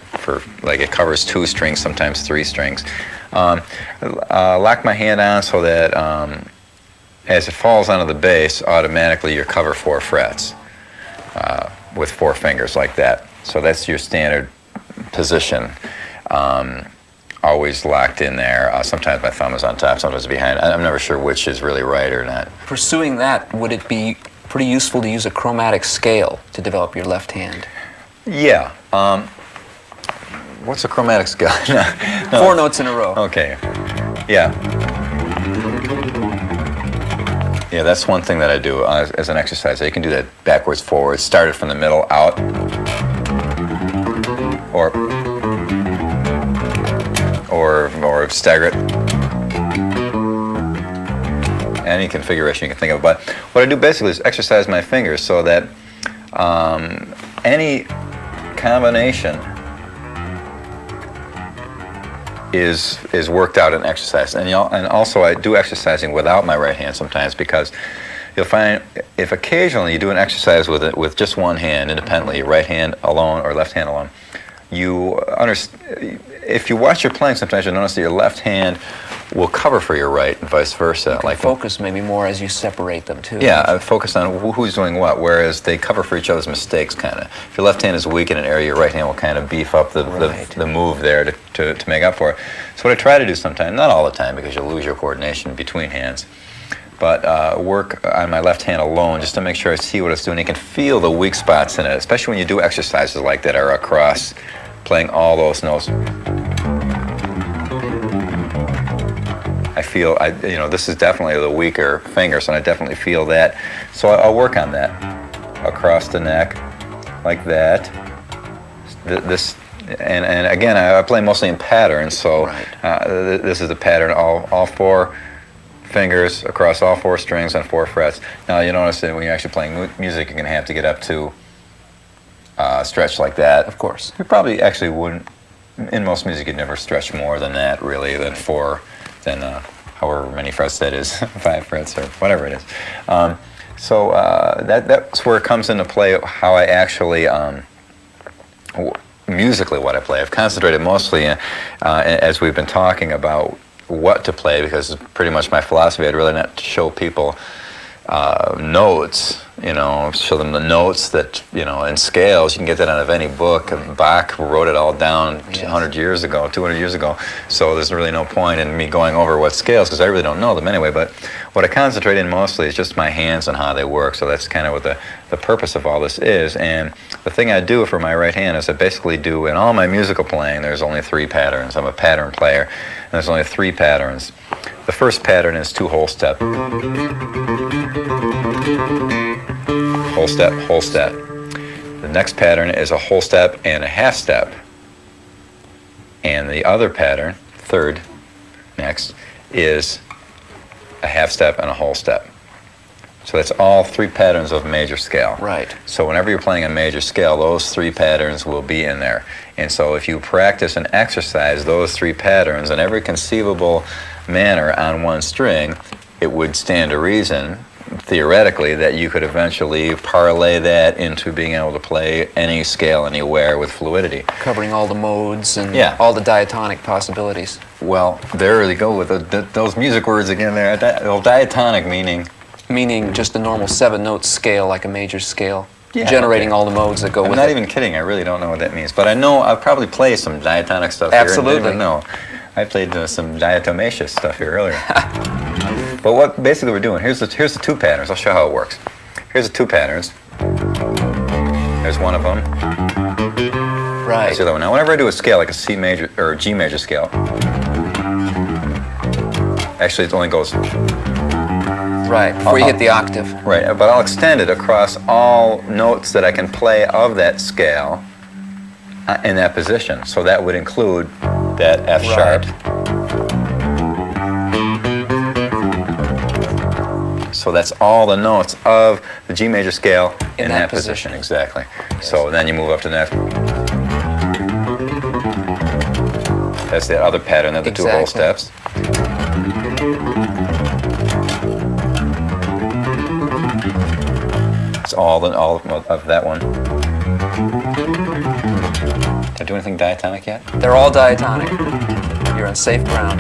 like it covers 2 strings, sometimes 3 strings. Lock my hand on so that as it falls onto the bass, automatically you cover 4 frets with 4 fingers like that. So that's your standard position, always locked in there. Sometimes my thumb is on top, sometimes behind. I'm never sure which is really right or not. Pursuing that, would it be pretty useful to use a chromatic scale to develop your left hand? Yeah. What's a chromatic scale? No. 4 notes in a row. Okay. Yeah. Yeah, that's one thing that I do as an exercise. You can do that backwards, forwards, start it from the middle, out, or stagger it. Any configuration you can think of. But what I do basically is exercise my fingers so that any combination is worked out in exercise, and also I do exercising without my right hand sometimes, because you'll find if occasionally you do an exercise with just one hand independently, right hand alone or left hand alone, if you watch your playing, sometimes you'll notice that your left hand will cover for your right and vice versa. Like focus maybe more as you separate them too. Yeah, I focus on who's doing what, whereas they cover for each other's mistakes, kind of. If your left hand is weak in an area, your right hand will kind of beef up the move there to make up for it. So what I try to do sometimes, not all the time because you'll lose your coordination between hands, but work on my left hand alone just to make sure I see what it's doing. You can feel the weak spots in it, especially when you do exercises like that are across, playing all those notes. I feel, this is definitely the weaker fingers, and I definitely feel that. So I'll work on that across the neck, like that. And again, I play mostly in patterns, so this is the pattern. All 4 fingers across all 4 strings on 4 frets. Now you notice that when you're actually playing music, you're going to have to get up to stretch like that. Of course. You probably actually wouldn't. In most music, you'd never stretch more than that, really, than 4. Than however many frets that is, 5 frets or whatever it is. So that's where it comes into play how I actually, musically what I play. I've concentrated mostly, as we've been talking about what to play, because it's pretty much my philosophy. I'd really not show people notes, show them the notes that, in scales. You can get that out of any book. Bach wrote it all down 100 years ago, 200 years ago. So there's really no point in me going over what scales, because I really don't know them anyway. But what I concentrate in mostly is just my hands and how they work. So that's kind of what the purpose of all this is. And the thing I do for my right hand is I basically do, in all my musical playing, there's only 3 patterns. I'm a pattern player, and there's only 3 patterns. The first pattern is 2 whole step. Whole step, whole step. The next pattern is a whole step and a half step. And the other pattern, third, next, is a half step and a whole step. So that's all 3 patterns of major scale. Right. So whenever you're playing a major scale, those 3 patterns will be in there. And so if you practice and exercise those 3 patterns in every conceivable manner on one string, it would stand to reason theoretically, that you could eventually parlay that into being able to play any scale anywhere with fluidity. Covering all the modes and Yeah. all the diatonic possibilities. Well, there they go with those music words again there. Diatonic meaning? Meaning just a normal 7-note scale, like a major scale. Yeah, generating okay. all the modes that go with it. I'm not even kidding. I really don't know what that means. But I know I'll probably play some diatonic stuff Absolutely. here. Absolutely. No, I played some diatomaceous stuff here earlier. But what basically we're doing, here's the two patterns. I'll show how it works. Here's the two patterns. There's one of them. Right. That's the other one. Now, whenever I do a scale, like a C major or G major scale, actually it only goes... Right, before you hit the octave. Right, but I'll extend it across all notes that I can play of that scale in that position. So that would include that F sharp. So that's all the notes of the G major scale in that position. Exactly. Yes. So then you move up to that. That's the other pattern of the two whole steps. It's all of that one. Did I do anything diatonic yet? They're all diatonic. You're on safe ground.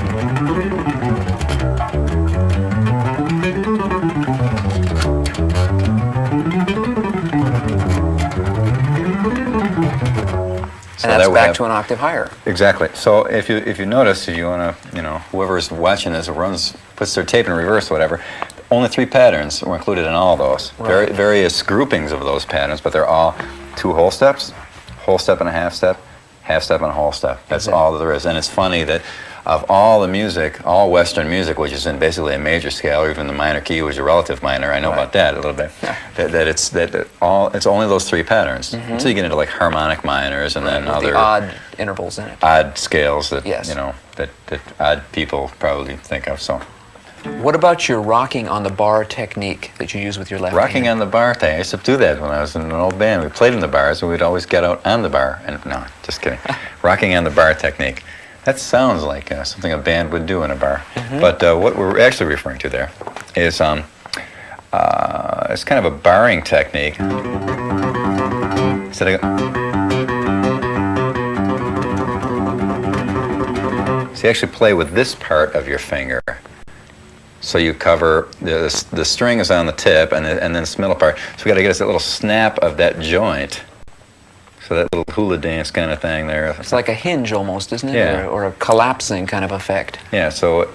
So and that's back to an octave higher. Exactly. So if you notice, if you want to, whoever's watching this puts their tape in reverse or whatever, only 3 patterns were included in all those. Right. Various groupings of those patterns, but they're all 2 whole steps and a half step and a whole step. That's all that there is. And it's funny that of all the music, all Western music, which is in basically a major scale, or even the minor key, which is a relative minor, I know about that a little bit, it's only those 3 patterns. Until you get into like harmonic minors and then other... The odd intervals in it. Odd scales that, yes. that odd people probably think of, so... What about your rocking on the bar technique that you use with your left Rocking hand? on the bar thing, I used to do that when I was in an old band. We played in the bars, and we'd always get out on the bar. And no, just kidding. Rocking on the bar technique. That sounds like something a band would do in a bar. But what we're actually referring to there is it's kind of a barring technique. So you actually play with this part of your finger. So you cover, the string is on the tip and then this middle part. So we got to get us that little snap of that joint. So that little hula dance kind of thing there. It's like a hinge almost, isn't it? Yeah. Or a collapsing kind of effect. Yeah, so...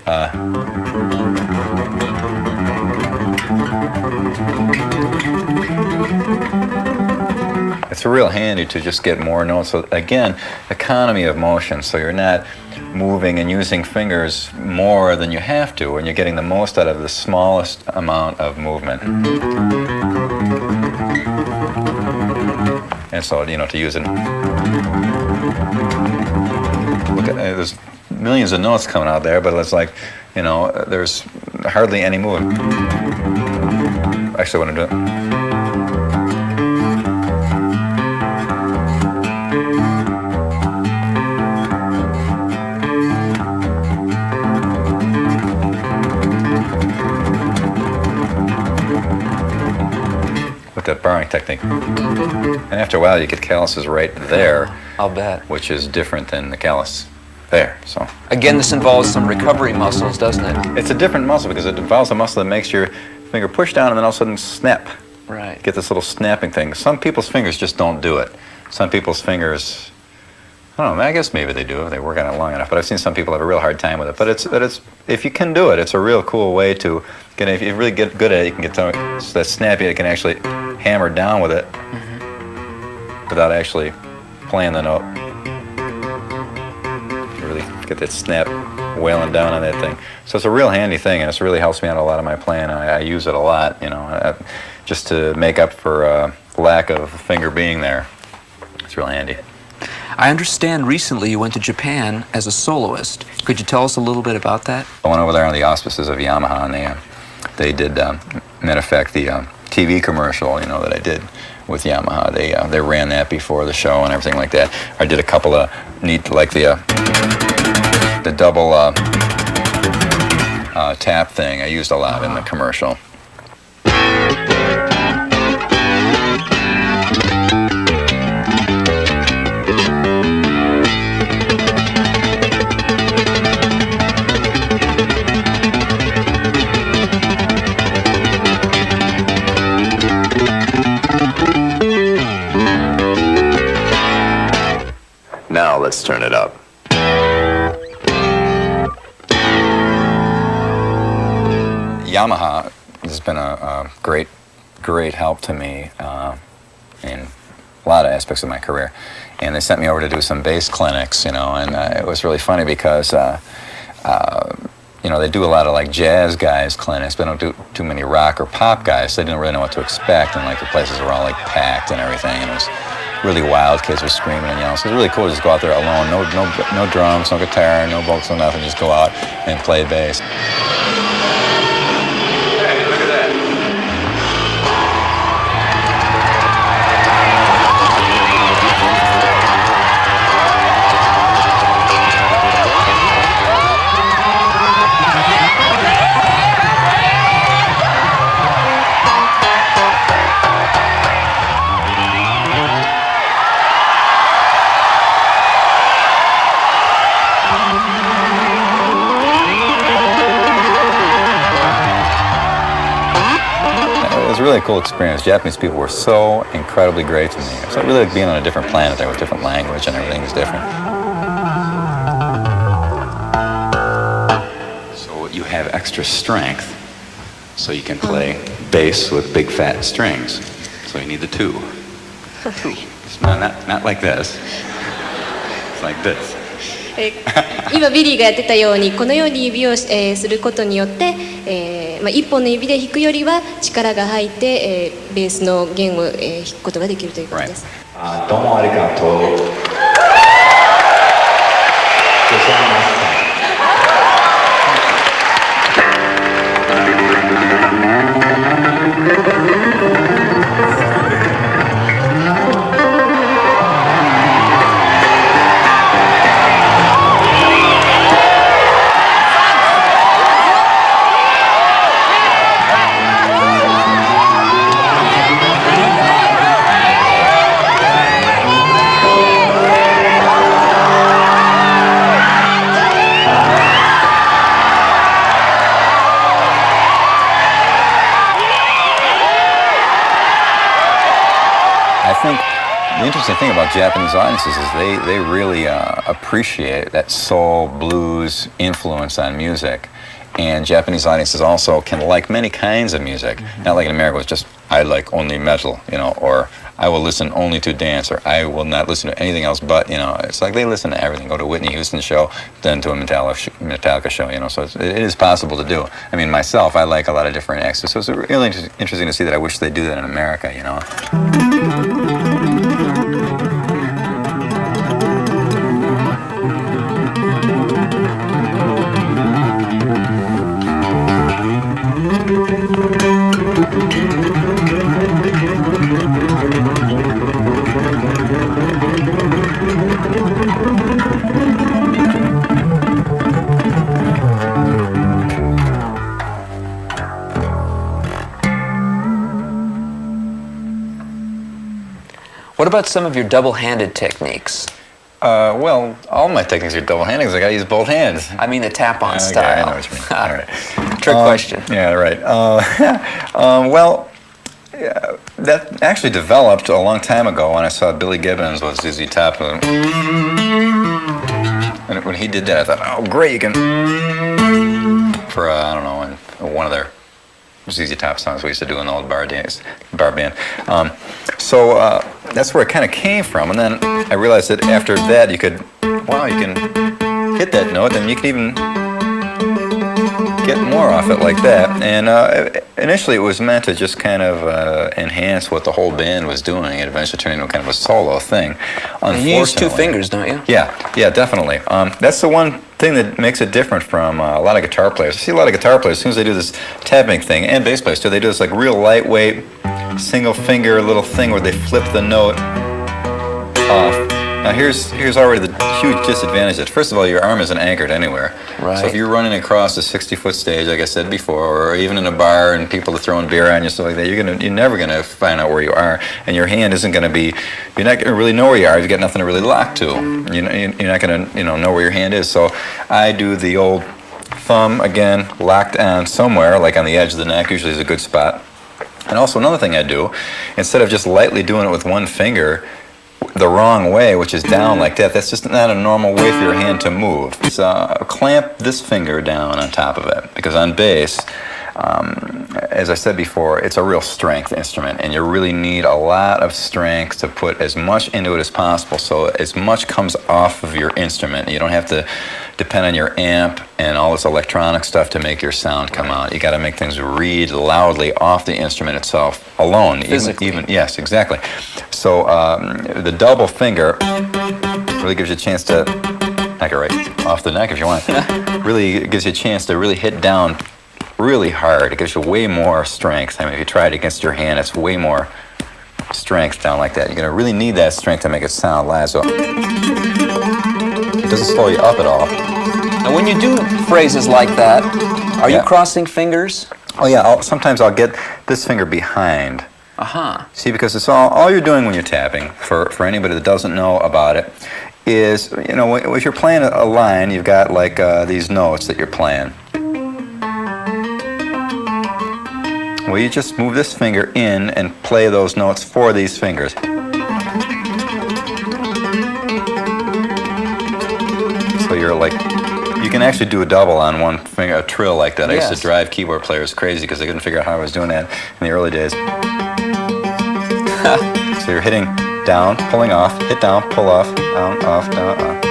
it's real handy to just get more notes. So again, economy of motion. So you're not moving and using fingers more than you have to, and you're getting the most out of the smallest amount of movement. And so, to use it. Look at, there's millions of notes coming out there, but it's like, there's hardly any movement. Actually, I want to do it. That barring technique. And after a while you get calluses right there. I'll bet. Which is different than the callus there. So again, this involves some recovery muscles, doesn't it? It's a different muscle because it involves a muscle that makes your finger push down and then all of a sudden snap. Right. Get this little snapping thing. Some people's fingers just don't do it. Some people's fingers, I don't know, I guess maybe they do if they work on it long enough, but I've seen some people have a real hard time with it. But it's if you can do it, it's a real cool way to get, if you really get good at it, you can get that snappy, you can actually hammer down with it without actually playing the note. You really get that snap wailing down on that thing. So it's a real handy thing, and it really helps me out a lot of my playing. I use it a lot, just to make up for lack of finger being there. It's real handy. I understand recently you went to Japan as a soloist. Could you tell us a little bit about that? I went over there on the auspices of Yamaha, and they did, in effect, the TV commercial, that I did with Yamaha. They ran that before the show and everything like that. I did a couple of neat, like the double tap thing. I used a lot in the commercial. Now let's turn it up. Yamaha has been a great help to me in a lot of aspects of my career. And they sent me over to do some bass clinics, you know, and it was really funny because, you know, they do a lot of like jazz guys clinics, but they don't do too many rock or pop guys, so they didn't really know what to expect, and like the places were all like packed and everything, and it was really wild. Kids were screaming and yelling, so it was really cool to just go out there alone, no drums, no guitar, no vocals, no nothing, just go out and play bass. It was a really cool experience. Japanese people were so incredibly great to me. It's really like being on a different planet there with different language and everything was different. So you have extra strength, so you can play bass with big fat strings. So you need the two. It's not like this. It's like this. 今ビリーがやってたようにこのように指を、することによって、一本の指で弾くよりは力が入って、ベースの弦を、弾くことができるということです。どうもありがとう。The interesting thing about Japanese audiences is they really appreciate that soul blues influence on music, and Japanese audiences also can like many kinds of music. Mm-hmm. Not like in America, it's just I like only metal, you know, or I will listen only to dance, or I will not listen to anything else but, you know, it's like they listen to everything. Go to a Whitney Houston show, then to a Metallica show, you know, so it is possible to do. I mean, myself, I like a lot of different acts, so it's really interesting to see that. I wish they do that in America, you know. What about some of your double-handed techniques? Well, all my techniques are double-handed because I got to use both hands. I mean the tap-on Okay, style. I know what you mean. All right. Trick question. Yeah, right. Well, that actually developed a long time ago when I saw Billy Gibbons with ZZ Top. And when he did that, I thought, oh, great, you can... For, I don't know, in one of their ZZ Top songs we used to do in the old bar band. So that's where it kind of came from. And then I realized that after that you can hit that note and you can even get more off it like that. And initially it was meant to just kind of enhance what the whole band was doing. It eventually turned into kind of a solo thing. You use two fingers, don't you? Yeah, definitely. That's the one thing that makes it different from a lot of guitar players. I see a lot of guitar players, as soon as they do this tapping thing, and bass players too, they do this like real lightweight, single finger little thing where they flip the note off. Now here's already the huge disadvantage that first of all your arm isn't anchored anywhere. Right. So if you're running across a 60-foot stage, like I said before, or even in a bar and people are throwing beer on you, stuff like that, you're never gonna find out where you are, and your hand isn't gonna be. You're not gonna really know where you are. You've got nothing to really lock to. You're not gonna know where your hand is. So I do the old thumb again, locked on somewhere, like on the edge of the neck. Usually is a good spot. And also another thing I do, instead of just lightly doing it with one finger, the wrong way, which is down like that. That's just not a normal way for your hand to move. So clamp this finger down on top of it, because on bass, as I said before, it's a real strength instrument, and you really need a lot of strength to put as much into it as possible, so as much comes off of your instrument. You don't have to depend on your amp and all this electronic stuff to make your sound come out. You got to make things read loudly off the instrument itself alone. Physically. Yes, exactly. So the double finger really gives you a chance to knock it right off the neck if you want. Really gives you a chance to really hit down really hard. It gives you way more strength. I mean, if you try it against your hand, it's way more strength down like that. You're going to really need that strength to make it sound loud. So it doesn't slow you up at all. Now, when you do phrases like that, are you crossing fingers? Oh yeah, sometimes I'll get this finger behind. See, because it's all you're doing when you're tapping, for anybody that doesn't know about it, is, you know, if you're playing a line, you've got like these notes that you're playing. Well, you just move this finger in and play those notes for these fingers. So you're like, you can actually do a double on one finger, a trill like that. I used to drive keyboard players crazy because they couldn't figure out how I was doing that in the early days. So you're hitting down, pulling off, hit down, pull off, down, off, down, off.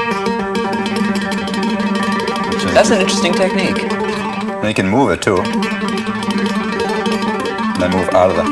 That's an interesting technique. And you can move it too. And then move out of the...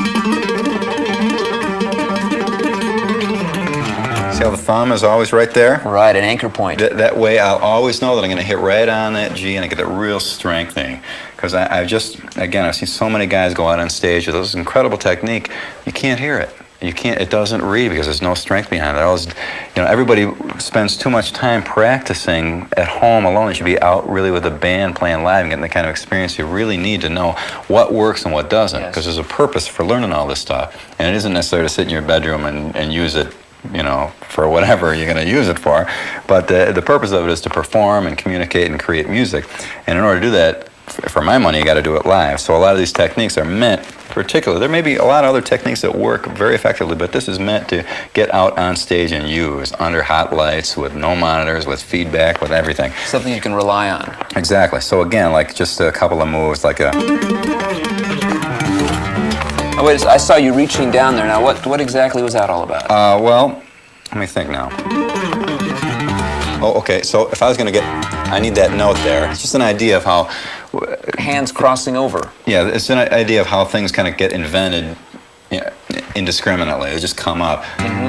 See how the thumb is always right there? Right, an anchor point. That way I'll always know that I'm going to hit right on that G and I get that real strength thing. Because I've seen so many guys go out on stage with this incredible technique, you can't hear it. You can't, it doesn't read because there's no strength behind it. Always, you know, everybody spends too much time practicing at home alone. You should be out really with a band playing live and getting the kind of experience you really need to know what works and what doesn't. Because there's a purpose for learning all this stuff. And it isn't necessarily to sit in your bedroom and use it, you know, for whatever you're going to use it for. But the purpose of it is to perform and communicate and create music. And in order to do that, for my money, you got to do it live. So a lot of these techniques are meant, particularly, there may be a lot of other techniques that work very effectively, but this is meant to get out on stage and use under hot lights, with no monitors, with feedback, with everything. Something you can rely on. Exactly. So again, like just a couple of moves, like a... Oh, wait, I saw you reaching down there. Now, what exactly was that all about? Well, let me think now. Oh, okay, so if I was going to I need that note there. It's just an idea of how... Hands crossing over. Yeah, it's an idea of how things kind of get invented, you know, indiscriminately. They just come up.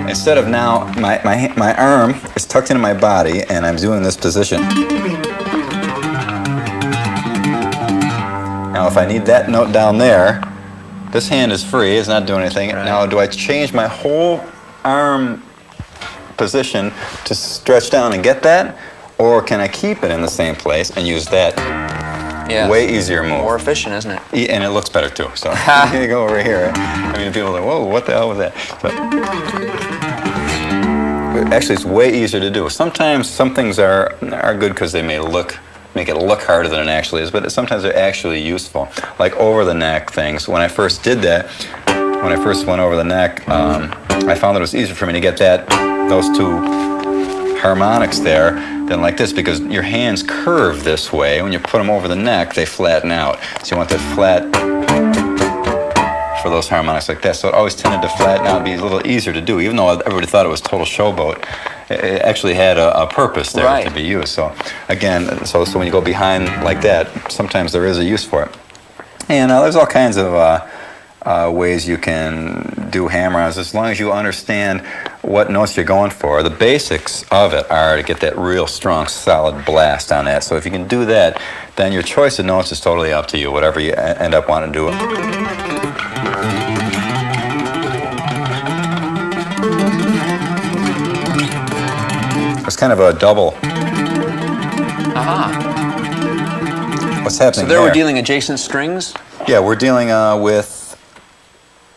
Instead of now, my arm is tucked into my body and I'm doing this position. Now, if I need that note down there, this hand is free, it's not doing anything. Right. Now, do I change my whole arm position to stretch down and get that? Or can I keep it in the same place and use that? Yeah. Way easier move. More efficient, isn't it? And it looks better too. So you go over here. I mean, people are like, whoa, what the hell was that? But actually, it's way easier to do. Sometimes some things are good because they make it look harder than it actually is, but sometimes they're actually useful. Like over the neck things. When I first did that, when I first went over the neck, I found that it was easier for me to get those two harmonics there than like this, because your hands curve this way. When you put them over the neck, they flatten out. So you want that flat for those harmonics like that. So it always tended to flatten out and be a little easier to do, even though everybody thought it was total showboat. It actually had a purpose there to be used. So again, so when you go behind like that, sometimes there is a use for it. And there's all kinds of ways you can do hammer-ons, as long as you understand what notes you're going for. The basics of it are to get that real strong, solid blast on that. So if you can do that, then your choice of notes is totally up to you, whatever you end up wanting to do. It's kind of a double. What's happening So there we're dealing adjacent strings? Yeah, we're dealing with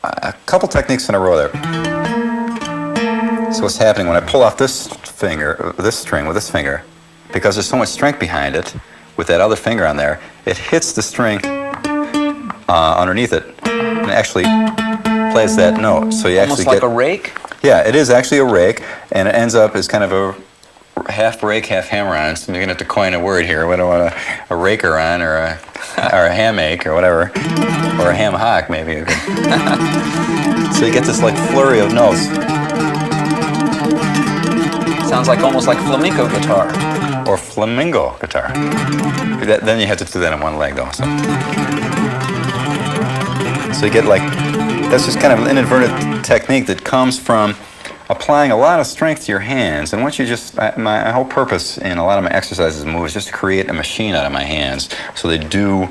a couple techniques in a row there. So what's happening when I pull off this string with this finger, because there's so much strength behind it, with that other finger on there, it hits the string underneath it and actually plays that note. So you actually almost like a rake? Yeah, it is actually a rake, and it ends up as kind of a half rake, half hammer-on. So you're going to have to coin a word here. We don't want a raker-on or a ham-ache or whatever, or a ham-hock maybe. So you get this like flurry of notes. Sounds like almost like flamenco guitar. Or flamingo guitar. Then you have to do that on one leg though. So you get like, that's just kind of an inadvertent technique that comes from applying a lot of strength to your hands. And once you just, my whole purpose in a lot of my exercises and moves is just to create a machine out of my hands so they do,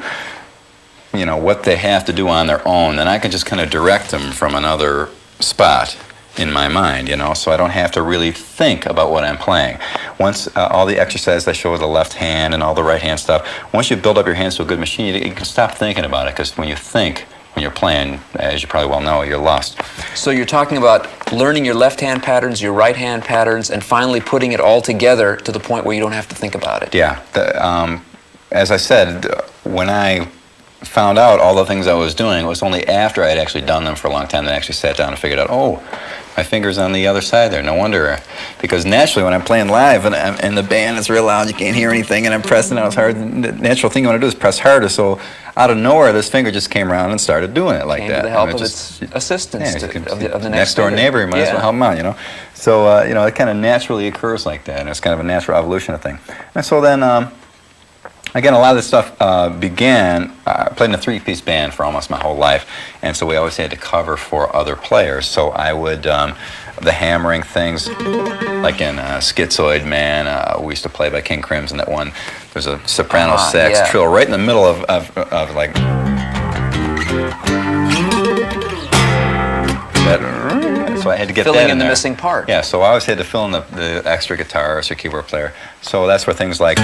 you know, what they have to do on their own. And I can just kind of direct them from another spot in my mind, you know, so I don't have to really think about what I'm playing. Once all the exercises I show with the left hand and all the right hand stuff, once you build up your hands to a good machine, you can stop thinking about it, because when you think, when you're playing, as you probably well know, you're lost. So you're talking about learning your left hand patterns, your right hand patterns, and finally putting it all together to the point where you don't have to think about it. Yeah. As I said, when I found out all the things I was doing, it was only after I had actually done them for a long time that I actually sat down and figured out, oh, my finger's on the other side there. No wonder. Because naturally, when I'm playing live and the band is real loud, you can't hear anything, and I'm pressing out as hard, the natural thing you want to do is press harder. So out of nowhere, this finger just came around and started doing it like came that. to the help of its assistance, of the next door neighbor, you might as well help him out, you know. So, you know, it kind of naturally occurs like that, and it's kind of a natural evolution of thing. And so then, again, a lot of this stuff began, I played in a three-piece band for almost my whole life, and so we always had to cover for other players. So I would, the hammering things, like in Schizoid Man, we used to play by King Crimson, that one, there's a soprano sax trill right in the middle of like, that, so I had to get filling that in the there. Missing part. Yeah, so I always had to fill in the extra guitarist or keyboard player. So that's where things like,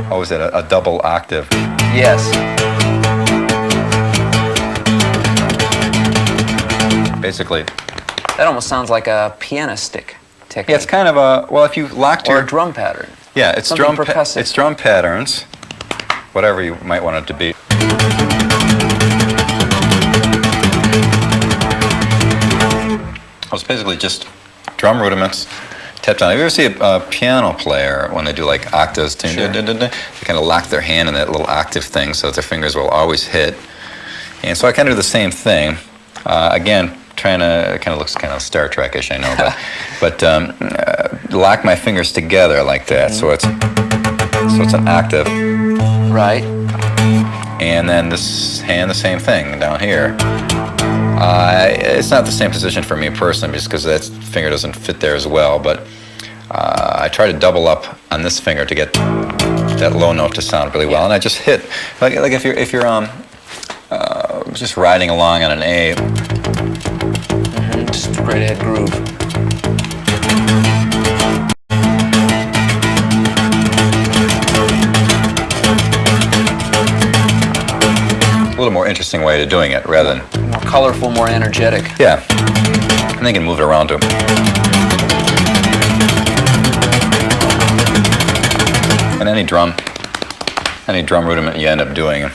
always at a double octave. Yes. Basically. That almost sounds like a pianistic technique. Yeah, it's kind of a, well, if you locked or your... a drum pattern. Yeah, it's something percussive. It's drum patterns, whatever you might want it to be. It's basically just drum rudiments tapped on. Have you ever see a piano player when they do like octaves? Sure. They kind of lock their hand in that little octave thing so that their fingers will always hit. And so I kind of do the same thing. Again, trying to, it kind of looks kind of Star Trek-ish, I know, but lock my fingers together like that. So it's an octave. Right. And then this hand, the same thing down here. It's not the same position for me personally, just because that finger doesn't fit there as well, but I try to double up on this finger to get that low note to sound really well, and I just hit, like if you're just riding along on an A. Just straight ahead groove. A little more interesting way of doing it, rather than... More colorful, more energetic. Yeah. And they can move it around to them. And any drum rudiment you end up doing.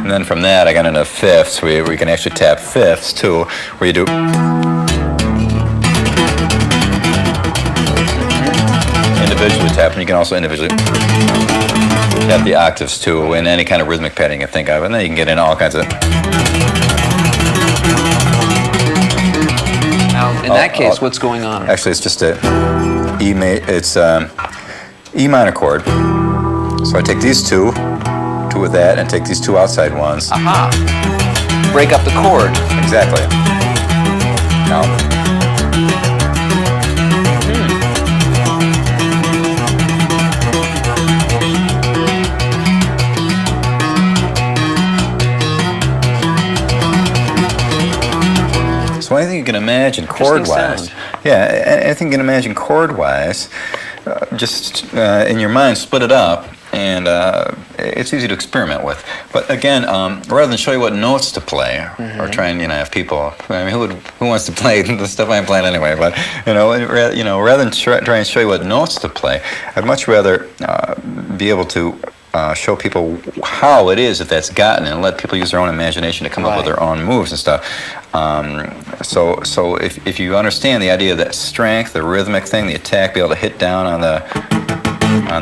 And then from that, I got into fifths, where you can actually tap fifths, too, where you do... individually tap, and you can also individually tap the octaves, too, in any kind of rhythmic pattern you can think of, and then you can get in all kinds of... Now, in that case, what's going on? Actually, it's just a E minor chord. So I take these two with that, and take these two outside ones. Aha! Break up the chord. Exactly. Now. So anything you can imagine chord-wise. Yeah, anything you can imagine chord-wise, just in your mind, split it up. And it's easy to experiment with. But again, rather than show you what notes to play, or try and have people, I mean, who wants to play the stuff I'm playing anyway? But rather than try and show you what notes to play, I'd much rather be able to show people how it is that that's gotten, and let people use their own imagination to come up with their own moves and stuff. So if you understand the idea of that strength, the rhythmic thing, the attack, be able to hit down on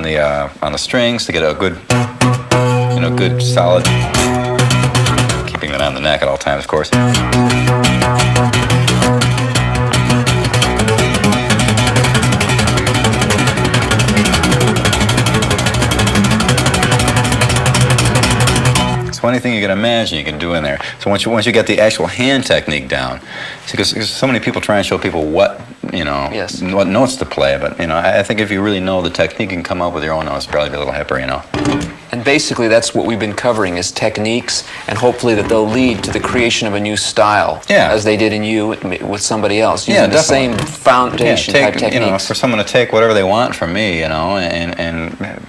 the strings to get a good, good solid, keeping it on the neck at all times, of course. So anything you can imagine, you can do in there. So once you get the actual hand technique down, because so many people try and show people what what notes to play, but I think if you really know the technique, you can come up with your own notes. Probably be a little hipper, And basically, that's what we've been covering is techniques, and hopefully that they'll lead to the creation of a new style, as they did in you with somebody else, using the same foundation type techniques. For someone to take whatever they want from me, and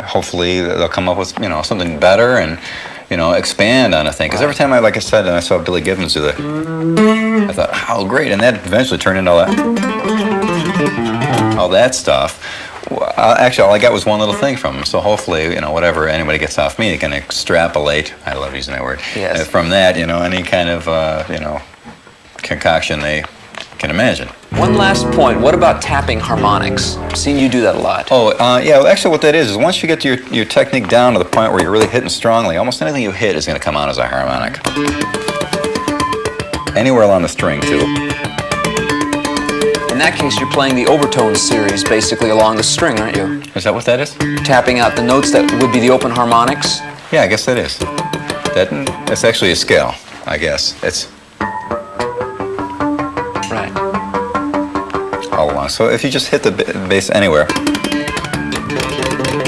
hopefully they'll come up with something better and expand on a thing. Because every time I saw Billy Gibbons do that, I thought, how great, and that eventually turned into all that stuff. Actually, all I got was one little thing from him. So hopefully, whatever anybody gets off me, they can extrapolate. I love using that word. Yes. From that, any kind of concoction they can imagine. One last point. What about tapping harmonics? I've seen you do that a lot. Actually what that is once you get your technique down to the point where you're really hitting strongly, almost anything you hit is going to come out as a harmonic. Anywhere along the string, too. In that case, you're playing the overtone series basically along the string, aren't you? Is that what that is? Tapping out the notes that would be the open harmonics? Yeah, I guess that is. That's actually a scale, I guess. It's all along. So if you just hit the bass anywhere,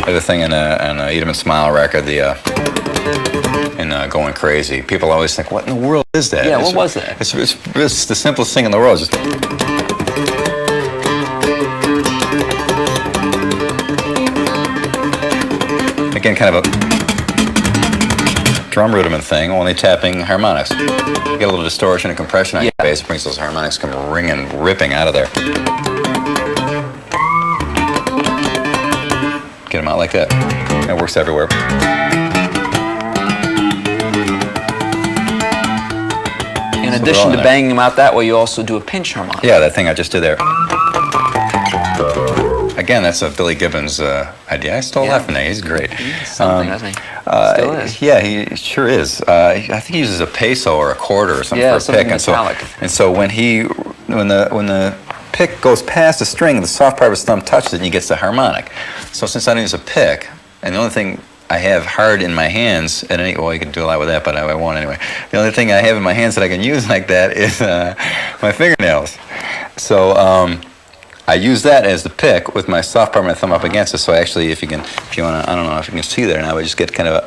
there's a thing in a Eat 'em and Smile record, in Going Crazy. People always think, what in the world is that? Yeah, what was that? It's the simplest thing in the world. Just again, kind of a drum rudiment thing, only tapping harmonics. You get a little distortion and compression on your bass, it brings those harmonics come ringing, ripping out of there. Get them out like that. It works everywhere. In addition to banging them out that way, you also do a pinch harmonic. Yeah, that thing I just did there. Again, that's a Billy Gibbons idea. I stole that from him. He's great. He's something, doesn't he? Still is. Yeah, he sure is. I think he uses a peso or a quarter or something for a pick. Metallic. And so when the pick goes past the string, the soft part of his thumb touches it and he gets the harmonic. So since I don't use a pick, and the only thing I have hard in my hands, you can do a lot with that, but I won't anyway. The only thing I have in my hands that I can use like that is my fingernails. So I use that as the pick with my soft part of my thumb up against it. So actually, if you want to, I don't know if you can see there now, but just get kind of a.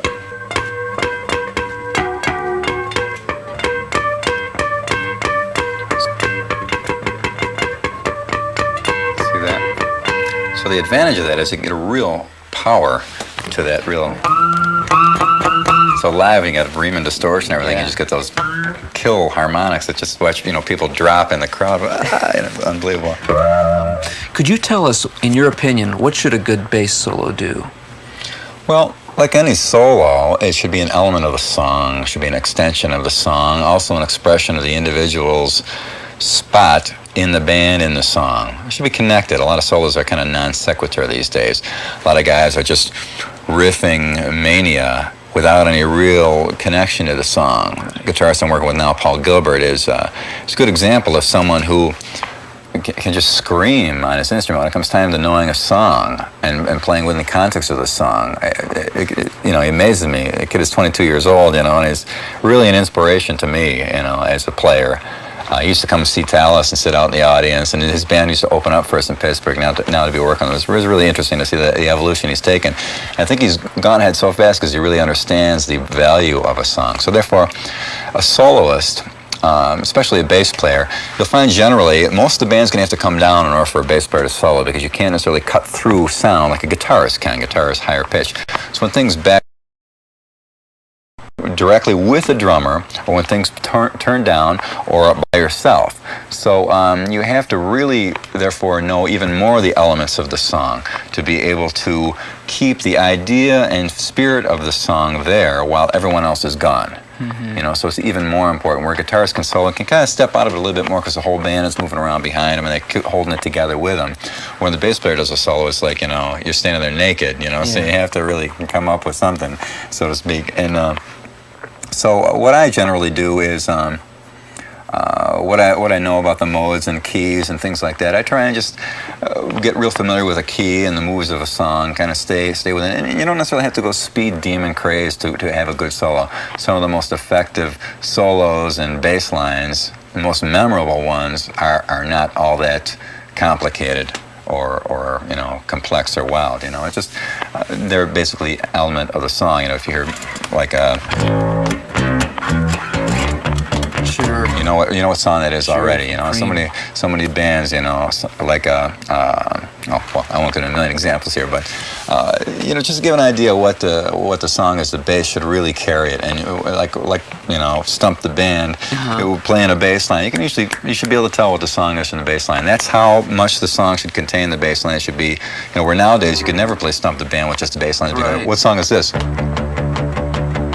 See that? So the advantage of that is you get a real power to that real. So live, you got Riemann distortion and everything. You just get those kill harmonics that just watch people drop in the crowd. Unbelievable. Could you tell us, in your opinion, what should a good bass solo do? Well, like any solo, it should be an element of the song. It should be an extension of the song. Also an expression of the individual's spot in the band, in the song. It should be connected. A lot of solos are kind of non sequitur these days. A lot of guys are just riffing mania without any real connection to the song. The guitarist I'm working with now, Paul Gilbert, is a good example of someone who can just scream on his instrument when it comes time to knowing a song and playing within the context of the song. He amazes me. The kid is 22 years old, and he's really an inspiration to me, as a player. He used to come see Talas and sit out in the audience, and his band used to open up for us in Pittsburgh. Now to be working on it was really interesting to see the evolution he's taken. I think he's gone ahead so fast because he really understands the value of a song. So therefore, a soloist, especially a bass player, you'll find generally most of the band's going to have to come down in order for a bass player to solo, because you can't necessarily cut through sound like a guitarist can. Guitar is higher pitch. So when things back directly with a drummer, or when things turn down, or by yourself. So you have to really, therefore, know even more of the elements of the song to be able to keep the idea and spirit of the song there while everyone else is gone. Mm-hmm. You know, so it's even more important where guitarists can solo and can kind of step out of it a little bit more because the whole band is moving around behind them and they're holding it together with them. When the bass player does a solo, it's like, you know, you're standing there naked, you know, so you have to really come up with something, so to speak. And so what I generally do is what I know about the modes and keys and things like that. I try and just get real familiar with a key and the moves of a song, kind of stay with it. And you don't necessarily have to go speed demon craze to have a good solo. Some of the most effective solos and bass lines, the most memorable ones, are not all that complicated or you know, complex or wild. You know, it's just they're basically element of the song. You know, if you hear like a you know what song that is already. You know, so many bands. You know, like well, I won't get a million examples here, but you know, just to give an idea what the song is, the bass should really carry it. And like you know, Stump the Band, playing a bass line, you should be able to tell what the song is from the bass line. That's how much the song should contain the bass line. It should be, you know, where nowadays you could never play Stump the Band with just a bass line. Right. What song is this?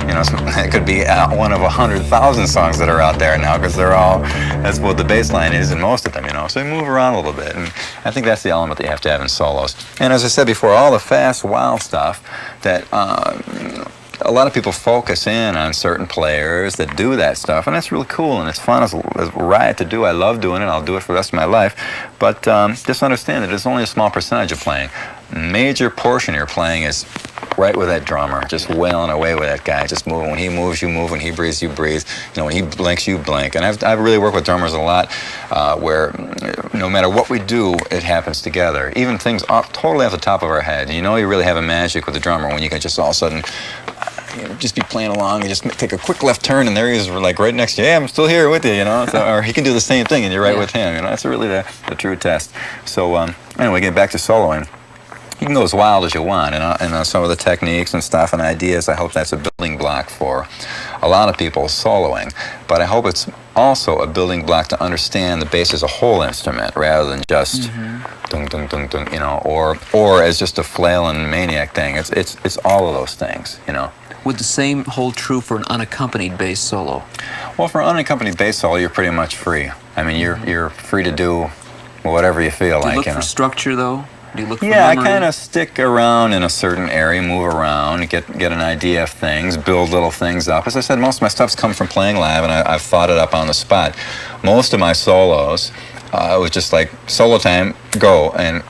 You know, it could be one of 100,000 songs that are out there now because they're all, that's what the bass line is in most of them, you know. So you move around a little bit, and I think that's the element that you have to have in solos. And as I said before, all the fast, wild stuff that a lot of people focus in on certain players that do that stuff, and that's really cool, and it's fun as a riot to do. I love doing it. I'll do it for the rest of my life. But just understand that it's only a small percentage of playing. Major portion of your playing is right with that drummer, just wailing away with that guy, just moving. When he moves, you move. When he breathes, you breathe. You know, when he blinks, you blink. And I've really worked with drummers a lot, where no matter what we do, it happens together. Even things totally off the top of our head. You know, you really have a magic with the drummer when you can just all of a sudden, you know, just be playing along and just take a quick left turn, and there he is, like right next to you. Hey, I'm still here with you, you know. So, or he can do the same thing, and you're right with him. You know, that's really the true test. So anyway, getting back to soloing. You can go as wild as you want, and some of the techniques and stuff and ideas, I hope that's a building block for a lot of people soloing. But I hope it's also a building block to understand the bass as a whole instrument rather than just dung, dung, dung, dung, you know, or as just a flailing maniac thing. It's all of those things, you know. Would the same hold true for an unaccompanied bass solo? Well, for an unaccompanied bass solo, you're pretty much free. I mean, you're free to do whatever you feel like. Do you look for structure, though? Do you look for I memory? kind of stick around in a certain area, move around, get an idea of things, build little things up. As I said, most of my stuff's come from playing live, and I've thought it up on the spot. Most of my solos, it was just like, solo time, go, and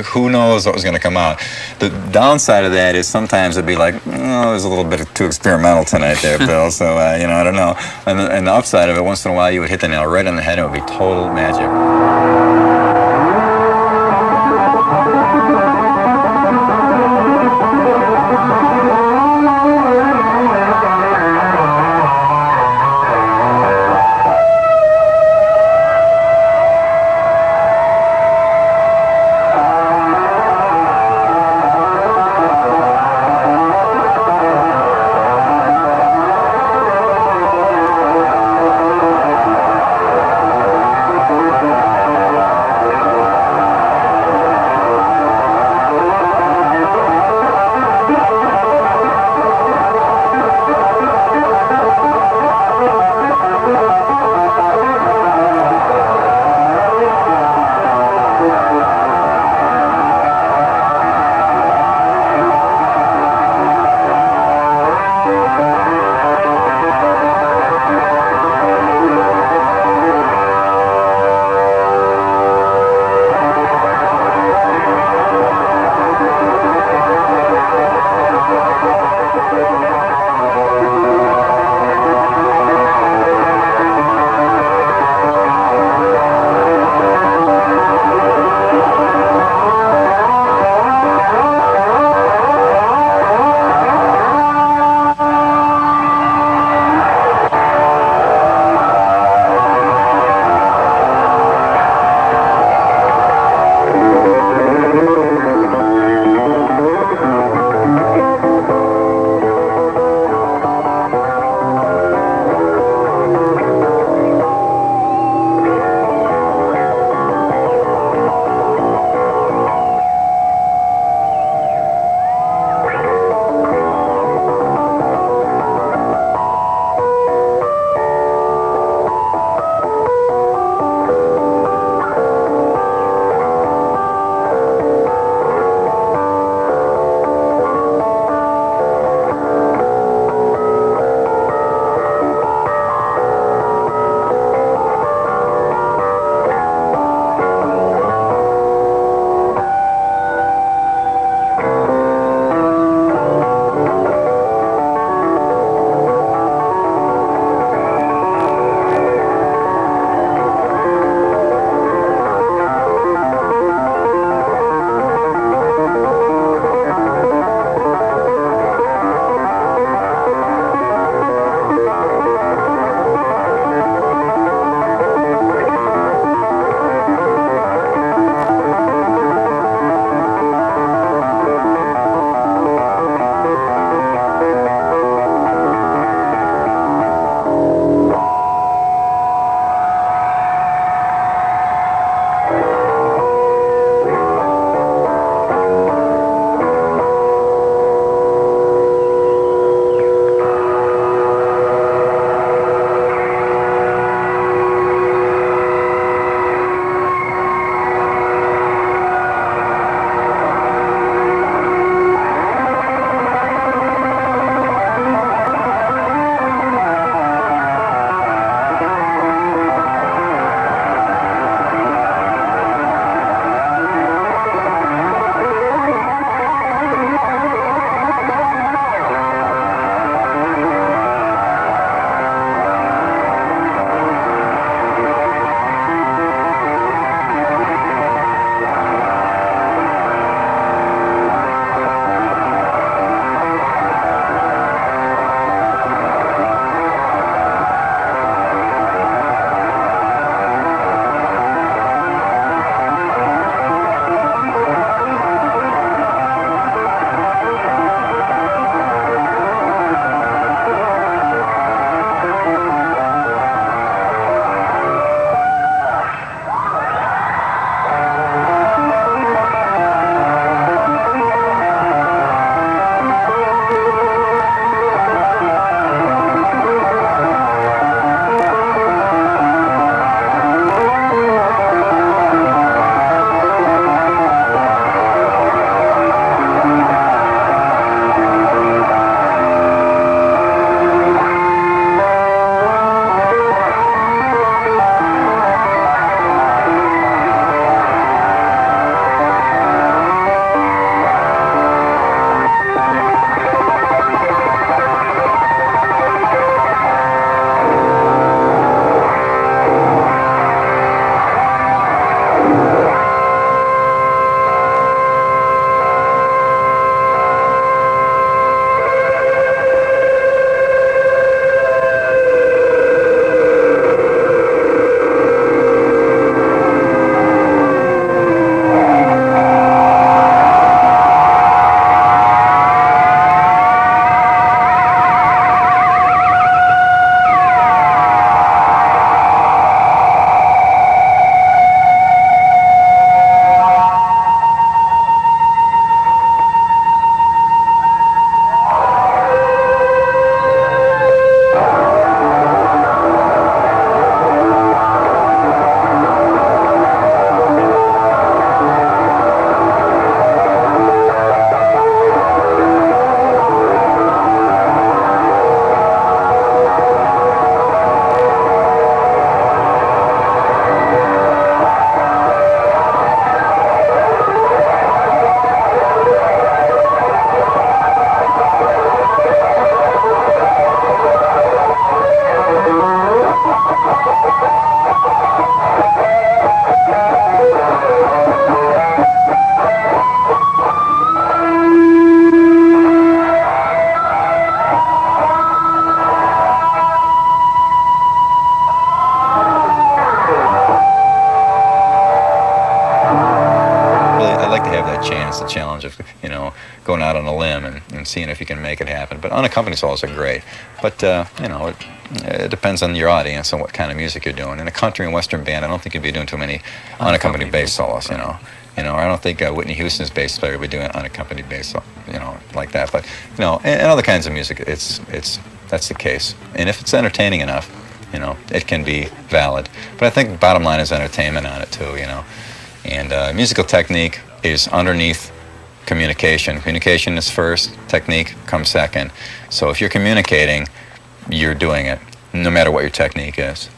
who knows what was going to come out. The downside of that is sometimes it'd be like, oh, it was a little bit too experimental tonight there, Bill, so, you know, I don't know. And the upside of it, once in a while, you would hit the nail right on the head, and it would be total magic. like to have that chance, the challenge of, going out on a limb and seeing if you can make it happen. But unaccompanied solos are great. But, it depends on your audience and what kind of music you're doing. In a country and western band, I don't think you'd be doing too many unaccompanied bass solos, I don't think Whitney Houston's bass player would be doing unaccompanied bass, like that. But, in other kinds of music, that's the case. And if it's entertaining enough, it can be valid. But I think the bottom line is entertainment on it too, And musical technique is underneath communication. Communication is first, technique comes second. So if you're communicating, you're doing it, no matter what your technique is.